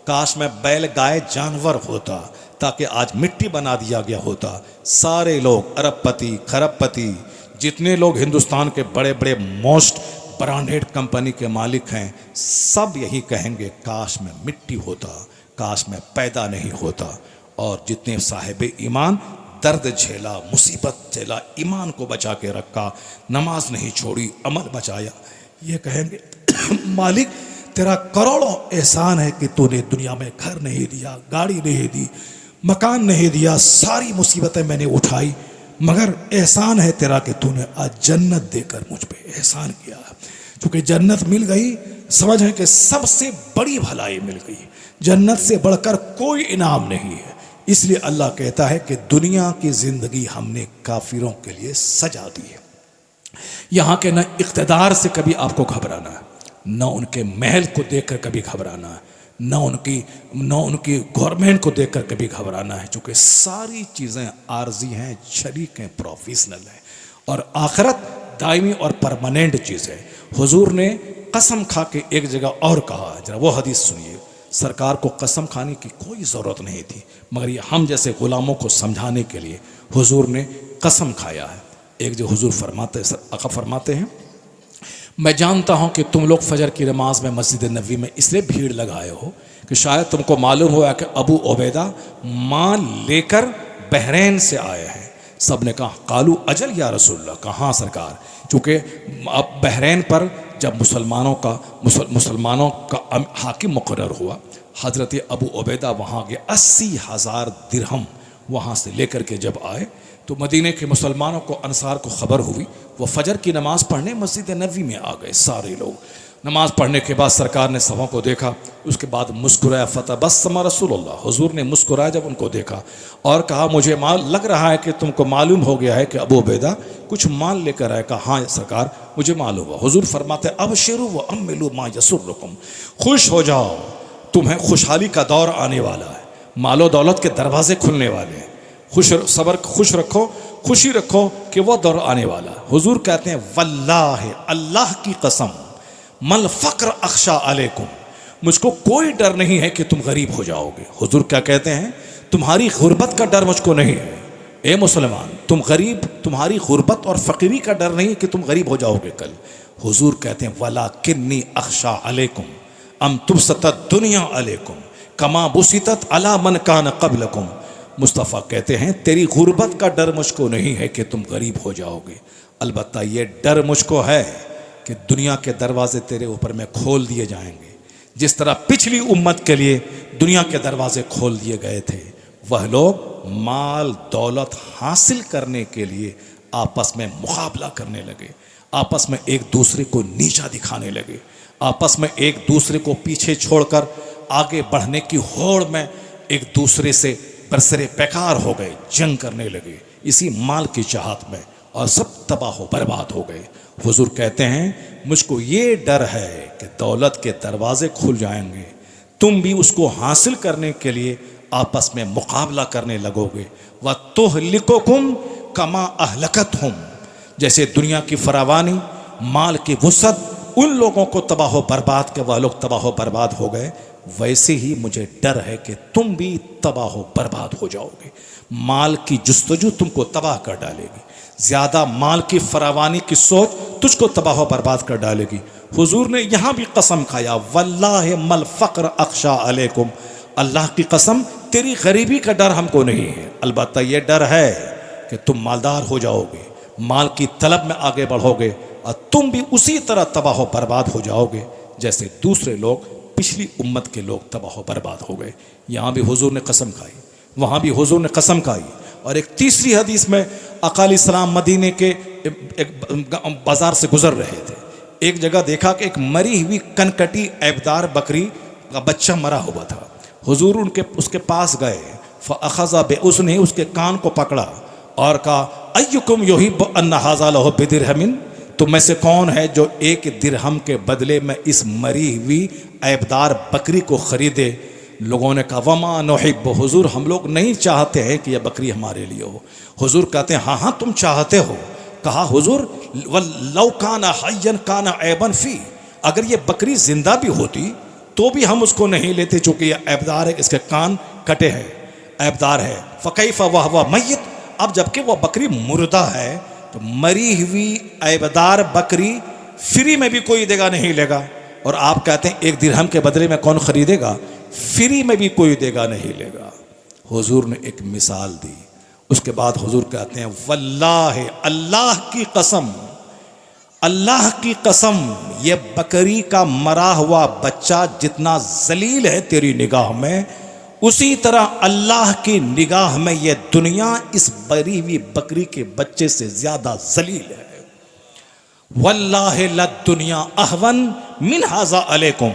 काश मैं बैल गाय जानवर होता ताकि आज मिट्टी बना दिया गया होता। सारे लोग अरबपति खरबपति जितने लोग हिंदुस्तान के बड़े बड़े मोस्ट ब्रांडेड कंपनी के मालिक हैं, सब यही कहेंगे काश मैं मिट्टी होता, काश मैं पैदा नहीं होता। और जितने साहिब ईमान दर्द झेला, मुसीबत झेला, ईमान को बचा के रखा, नमाज नहीं छोड़ी, अमल बचाया, ये कहेंगे मालिक तेरा करोड़ों एहसान है कि तूने दुनिया में घर नहीं दिया, गाड़ी नहीं दी, मकान नहीं दिया, सारी मुसीबतें मैंने उठाई, मगर एहसान है तेरा कि तूने आज जन्नत देकर मुझ पे एहसान किया। चूँकि जन्नत मिल गई, समझ है कि सबसे बड़ी भलाई मिल गई, जन्नत से बढ़कर कोई इनाम नहीं है। इसलिए अल्लाह कहता है कि दुनिया की ज़िंदगी हमने काफिरों के लिए सजा दी है। यहाँ के न इक़्तिदार से कभी आपको घबराना है, न उनके महल को देखकर कभी घबराना है, न उनकी गवर्नमेंट को देखकर कभी घबराना है। चूँकि सारी चीज़ें आर्जी हैं, शरीक हैं, प्रोफेशनल हैं, और आखिरत दायमी और परमानेंट चीज़ है। हुजूर ने कसम खा के एक जगह और कहा, जरा वो हदीस सुनिए। सरकार को कसम खाने की कोई ज़रूरत नहीं थी, मगर ये हम जैसे ग़ुलामों को समझाने के लिए हुजूर ने कसम खाया है। एक जो हुजूर फरमाते हैं, मैं जानता हूँ कि तुम लोग फजर की नमाज में मस्जिद नबी में इसलिए भीड़ लगाए हो कि शायद तुमको मालूम हुआ कि अबू उबैदा माल लेकर बहरैन से आए हैं। सब ने कहा कालू अजल या रसूलल्लाह, कहाँ सरकार। चूँकि अब बहरैन पर जब मुसलमानों का हाकिम मुकर्रर हुआ, हज़रत अबू उबैदा वहाँ गए, 80,000 दिरहम वहाँ से लेकर के जब आए तो मदीने के मुसलमानों को, अंसार को खबर हुई, वो फजर की नमाज़ पढ़ने मस्जिद नबी में आ गए। सारे लोग नमाज़ पढ़ने के बाद सरकार ने सबों को देखा, उसके बाद मुस्कुराया, फतबस्सम रसूलुल्लाह, हुजूर ने मुस्कुराया जब उनको देखा और कहा मुझे लग रहा है कि तुमको मालूम हो गया है कि अबू उबैदा कुछ माल लेकर आए। कहा हाँ सरकार मुझे मालूम हुआ। हुजूर फरमाते अबशिरू व अम्मिलू मा यसुर्रुकुम, खुश हो जाओ, तुम्हें खुशहाली का दौर आने वाला है, मालो दौलत के दरवाजे खुलने वाले हैं, खुश रखो, खुशी रखो कि वह दौर आने वाला। हुजूर कहते हैं वल्लाह, अल्लाह की कसम, मल फ़क्र अख्शा अलैकुम, मुझको कोई डर नहीं है कि तुम गरीब हो जाओगे। हुजूर क्या कहते हैं, तुम्हारी गुर्बत का डर मुझको नहीं है। ए मुसलमान, तुम गरीब, तुम्हारी गुर्बत और फ़कीरी का डर नहीं है कि तुम गरीब हो जाओगे कल। हुजूर कहते हैं वलाकिन्नी अख्शा अलैकुम अम तुबसतत दुनिया अलैकुम कमा बुसितत अला मन कान क़ब्लकुम, मुस्तफ़ा कहते हैं तेरी गुर्बत का डर मुझको नहीं है कि तुम गरीब हो जाओगे, अलबत्ता ये डर मुझको है कि दुनिया के दरवाजे तेरे ऊपर में खोल दिए जाएंगे। जिस तरह पिछली उम्मत के लिए दुनिया के दरवाजे खोल दिए गए थे, वह लोग माल दौलत हासिल करने के लिए आपस में मुकाबला करने लगे, आपस में एक दूसरे को नीचा दिखाने लगे, आपस में एक दूसरे को पीछे छोड़कर आगे बढ़ने की होड़ में एक दूसरे से बरसरे बेकार हो गए, जंग करने लगे इसी माल की चाहत में, और सब तबाह बर्बाद हो गए। हुजूर कहते हैं मुझको ये डर है कि दौलत के दरवाजे खुल जाएंगे, तुम भी उसको हासिल करने के लिए आपस में मुकाबला करने लगोगे। व तुहलिकुकुम कमा अहलकतहुम, जैसे दुनिया की फरावानी माल की वुसअत उन लोगों को तबाह बर्बाद के वह लोग तबाह बर्बाद हो गए, वैसे ही मुझे डर है कि तुम भी तबाह बर्बाद हो जाओगे। माल की जुस्तजू तुमको तबाह कर डालेगी, ज़्यादा माल की फरावानी की सोच तुझको तबाह बर्बाद कर डालेगी। हुजूर ने यहाँ भी कसम खाया, वल्लाहि मल फ़क्र अख्शा अलैकुम, अल्लाह की कसम तेरी गरीबी का डर हमको नहीं है, अलबत्ता ये डर है कि तुम मालदार हो जाओगे, माल की तलब में आगे बढ़ोगे और तुम भी उसी तरह तबाह बर्बाद हो जाओगे जैसे दूसरे लोग पिछली उम्मत के लोग तबाह बर्बाद हो गए। यहाँ भी हुजूर ने कसम खाई, वहाँ भी हुजूर ने कसम खाई। और एक तीसरी हदीस में अकाली सलाम मदीने के एक बाजार से गुजर रहे थे, एक जगह देखा कि एक मरी हुई कनकटी ऐबदार बकरी का बच्चा मरा हुआ था। हुजूर उसके पास गए, फ़अख़ज़ा बिउज़्निही, उसके कान को पकड़ा और कहा अय्युकुम युहिब्बु अन्ना हाज़ा लहु बिदिरहमिन, तुम में से कौन है जो एक दिरहम के बदले में इस मरी हुई ऐबदार बकरी को खरीदे। लोगों ने कहा वमा नुहिब्बु, हुजूर हम लोग नहीं चाहते हैं कि यह बकरी हमारे लिए हो। हुजूर कहते हैं हाँ हाँ तुम चाहते हो। कहा हुजूर वल्लौ काना हय्यन काना ऐबन फी, अगर ये बकरी जिंदा भी होती तो भी हम उसको नहीं लेते, चूंकि यह ऐबदार है, इसके कान कटे हैं, ऐबदार है। फ़कैफ़ा वहुव मय्यत, अब जबकि वह बकरी मुर्दा है तो मरी हुई ऐबदार बकरी फ्री में भी कोई देगा नहीं लेगा, और आप कहते हैं एक दिरहम के बदले में कौन खरीदेगा, फ्री में भी कोई देगा नहीं लेगा। हुजूर ने एक मिसाल दी, उसके बाद हुजूर कहते हैं वल्लाहि, अल्लाह की कसम, अल्लाह की कसम, ये बकरी का मरा हुआ बच्चा जितना जलील है तेरी निगाह में, उसी तरह अल्लाह की निगाह में ये दुनिया इस मरी हुई बकरी के बच्चे से ज्यादा जलील है। वल्लाहि लद्दुनिया अहवन मिन हाज़ा अलैकुम,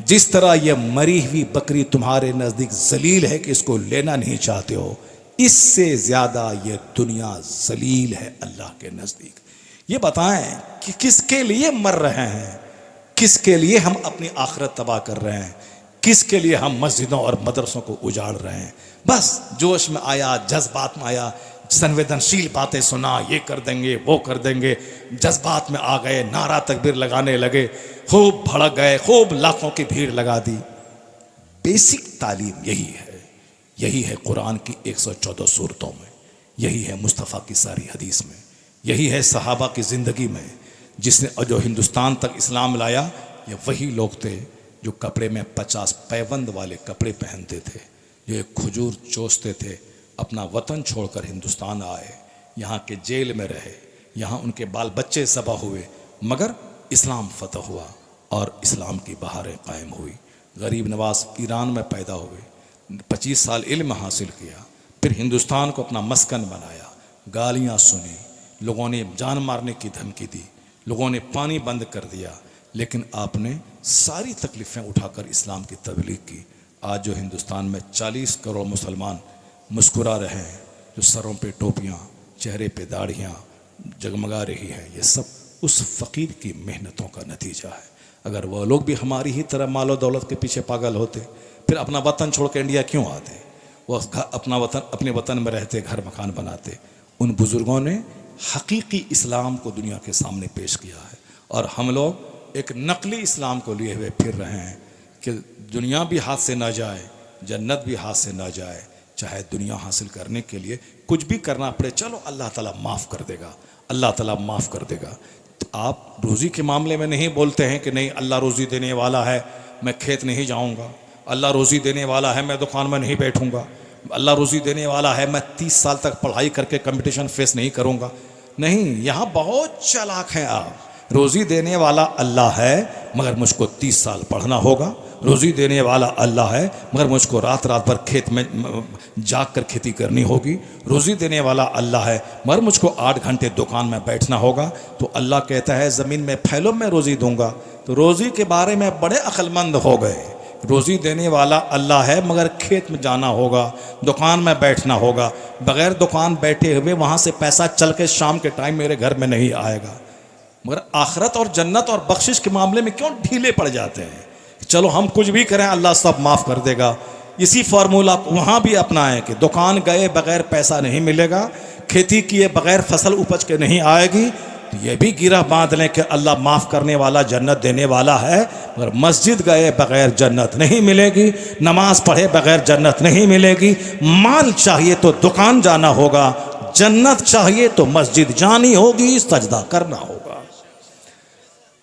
जिस तरह यह मरी हुई बकरी तुम्हारे नज़दीक जलील है कि इसको लेना नहीं चाहते हो, इससे ज़्यादा यह दुनिया जलील है अल्लाह के नज़दीक। ये बताएं कि किसके लिए मर रहे हैं, किसके लिए हम अपनी आखिरत तबाह कर रहे हैं, किसके लिए हम मस्जिदों और मदरसों को उजाड़ रहे हैं। बस जोश में आया, जज्बात में आया, संवेदनशील बातें सुना, ये कर देंगे वो कर देंगे, जज्बात में आ गए, नारा तकबीर लगाने लगे, खूब भड़क गए, खूब लाखों की भीड़ लगा दी। बेसिक तालीम यही है, यही है कुरान की 114 सूरतों में, यही है मुस्तफ़ा की सारी हदीस में, यही है सहाबा की ज़िंदगी में। जिसने जो हिंदुस्तान तक इस्लाम लाया, ये वही लोग थे जो कपड़े में 50 पैबंद वाले कपड़े पहनते थे, जो एक खजूर चोसते थे, अपना वतन छोड़कर हिंदुस्तान आए, यहाँ के जेल में रहे, यहाँ उनके बाल बच्चे ज़बा हुए, मगर इस्लाम फतह हुआ और इस्लाम की बहारें कायम हुई। गरीब नवाज ईरान में पैदा हुए, 25 साल इल्म हासिल किया, फिर हिंदुस्तान को अपना मस्कन बनाया, गालियाँ सुनी, लोगों ने जान मारने की धमकी दी, लोगों ने पानी बंद कर दिया, लेकिन आपने सारी तकलीफ़ें उठाकर इस्लाम की तबलीग की। आज जो हिंदुस्तान में 40 करोड़ मुसलमान मुस्कुरा रहे हैं, जो सरों पे टोपियाँ, चेहरे पे दाढ़ियाँ जगमगा रही हैं, ये सब उस फ़कीर की मेहनतों का नतीजा है। अगर वह लोग भी हमारी ही तरह मालो दौलत के पीछे पागल होते, फिर अपना वतन छोड़ के इंडिया क्यों आते? वो अपने वतन में रहते, घर मकान बनाते। उन बुज़ुर्गों ने हकीकी इस्लाम को दुनिया के सामने पेश किया है, और हम लोग एक नकली इस्लाम को लिए हुए फिर रहे हैं कि दुनिया भी हाथ से ना जाए, जन्नत भी हाथ से ना जाए, चाहे दुनिया हासिल करने के लिए कुछ भी करना पड़े, चलो अल्लाह ताला माफ़ कर देगा, अल्लाह ताला माफ़ कर देगा। तो आप रोज़ी के मामले में नहीं बोलते हैं कि नहीं अल्लाह रोज़ी देने वाला है, मैं खेत नहीं जाऊँगा, अल्लाह रोज़ी देने वाला है, मैं दुकान में नहीं बैठूँगा, अल्लाह रोज़ी देने वाला है, मैं 30 साल तक पढ़ाई करके कंपटीशन फेस नहीं करूँगा। नहीं, यहाँ बहुत चालाक हैं आप। रोज़ी देने वाला अल्लाह है, मगर मुझको 30 साल पढ़ना होगा। रोज़ी देने वाला अल्लाह है, मगर मुझको रात रात भर खेत में जाग कर खेती करनी होगी। रोज़ी देने वाला अल्लाह है, मगर मुझको 8 घंटे दुकान में बैठना होगा। तो अल्लाह कहता है ज़मीन में फैलो, मैं रोज़ी दूंगा। तो रोज़ी के बारे में बड़े अक्लमंद हो गए। रोज़ी देने वाला अल्लाह है, मगर खेत में जाना होगा, दुकान में बैठना होगा। बग़ैर दुकान बैठे हुए वहाँ से पैसा चल के शाम के टाइम मेरे घर में नहीं आएगा। मगर आखिरत और जन्नत और बख्शिश के मामले में क्यों ढीले पड़ जाते हैं? चलो हम कुछ भी करें, अल्लाह सब माफ़ कर देगा। इसी फार्मूला को वहाँ भी अपनाएं कि दुकान गए बग़ैर पैसा नहीं मिलेगा, खेती किए बग़ैर फसल उपज के नहीं आएगी। तो ये भी गिरा बांध लें कि अल्लाह माफ़ करने वाला, जन्नत देने वाला है, मगर मस्जिद गए बग़ैर जन्नत नहीं मिलेगी, नमाज पढ़े बग़ैर जन्नत नहीं मिलेगी। माल चाहिए तो दुकान जाना होगा, जन्नत चाहिए तो मस्जिद जानी होगी, सजदा करना होगा।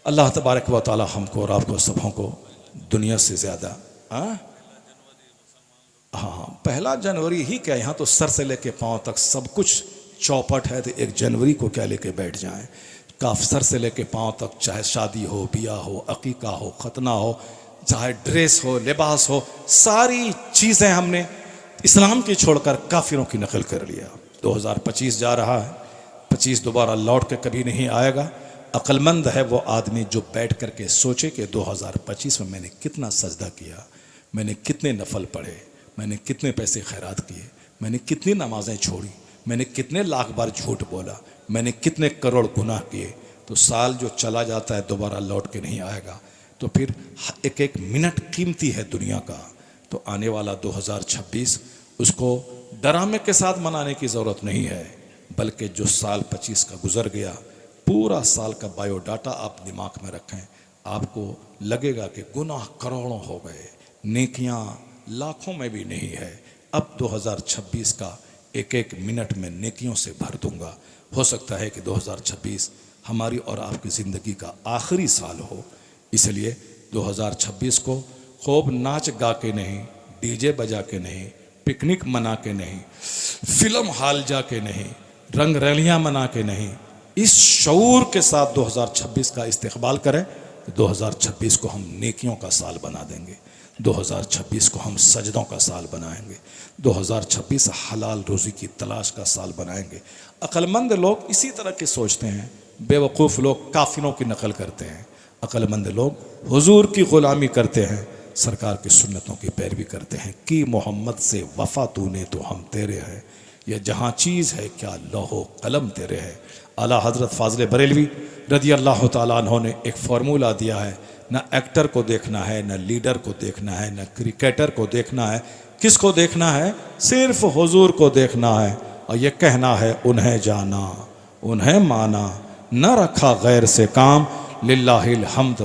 अल्लाह तबारक व तआला हमको और आपको सबों को दुनिया से ज़्यादा हाँ 1 जनवरी ही क्या, यहाँ तो सर से लेके पाँव तक सब कुछ चौपट है। तो 1 जनवरी को क्या लेके बैठ जाएं? काफ सर से लेके पाँव तक, चाहे शादी हो, बियाह हो, अकीका हो, खतना हो, चाहे ड्रेस हो, लिबास हो, सारी चीज़ें हमने इस्लाम की छोड़कर काफिरों की नकल कर लिया। 2025 जा रहा है, 25 दोबारा लौट के कभी नहीं आएगा। अक्लमंद है वो आदमी जो बैठ कर के सोचे कि 2025 में मैंने कितना सजदा किया, मैंने कितने नफल पढ़े, मैंने कितने पैसे खैरात किए, मैंने कितनी नमाजें छोड़ी, मैंने कितने लाख बार झूठ बोला, मैंने कितने करोड़ गुनाह किए। तो साल जो चला जाता है दोबारा लौट के नहीं आएगा। तो फिर एक एक मिनट कीमती है दुनिया का। तो आने वाला 2026 उसको डरामे के साथ मनाने की ज़रूरत नहीं है, बल्कि जो साल 25 का गुजर गया, पूरा साल का बायोडाटा आप दिमाग में रखें। आपको लगेगा कि गुनाह करोड़ों हो गए, नेकियां लाखों में भी नहीं है। अब 2026 का एक एक मिनट में नेकियों से भर दूंगा। हो सकता है कि 2026 हमारी और आपकी ज़िंदगी का आखिरी साल हो, इसलिए 2026 को खूब नाच गा के नहीं, डीजे बजा के नहीं, पिकनिक मना के नहीं, फिल्म हॉल जा के नहीं, रंग रैलियाँ मना के नहीं, इस शऊर के साथ 2026 का इस्तकबाल करें। 2026 को हम नेकियों का साल बना देंगे, 2026 को हम सजदों का साल बनाएंगे, 2026 हलाल रोज़ी की तलाश का साल बनाएंगे। अक्लमंद लोग इसी तरह के सोचते हैं, बेवकूफ़ लोग काफिरों की नकल करते हैं। अक्लमंद लोग हुजूर की ग़ुलामी करते हैं, सरकार की सुन्नतों की पैरवी करते हैं। कि मोहम्मद से वफ़ा तूने तो हम तेरे हैं, यह जहाँ चीज़ है क्या लौहो कलम तेरे है। आला हज़रत फ़ाज़िल बरेलवी रज़ी अल्लाह तआला अन्हु ने एक फार्मूला दिया है, न एक्टर को देखना है, न लीडर को देखना है, न क्रिकेटर को देखना है। किसको देखना है? सिर्फ हुजूर को देखना है। और ये कहना है उन्हें जाना, उन्हें माना, न रखा गैर से काम, लिल्लाहिल हम्द।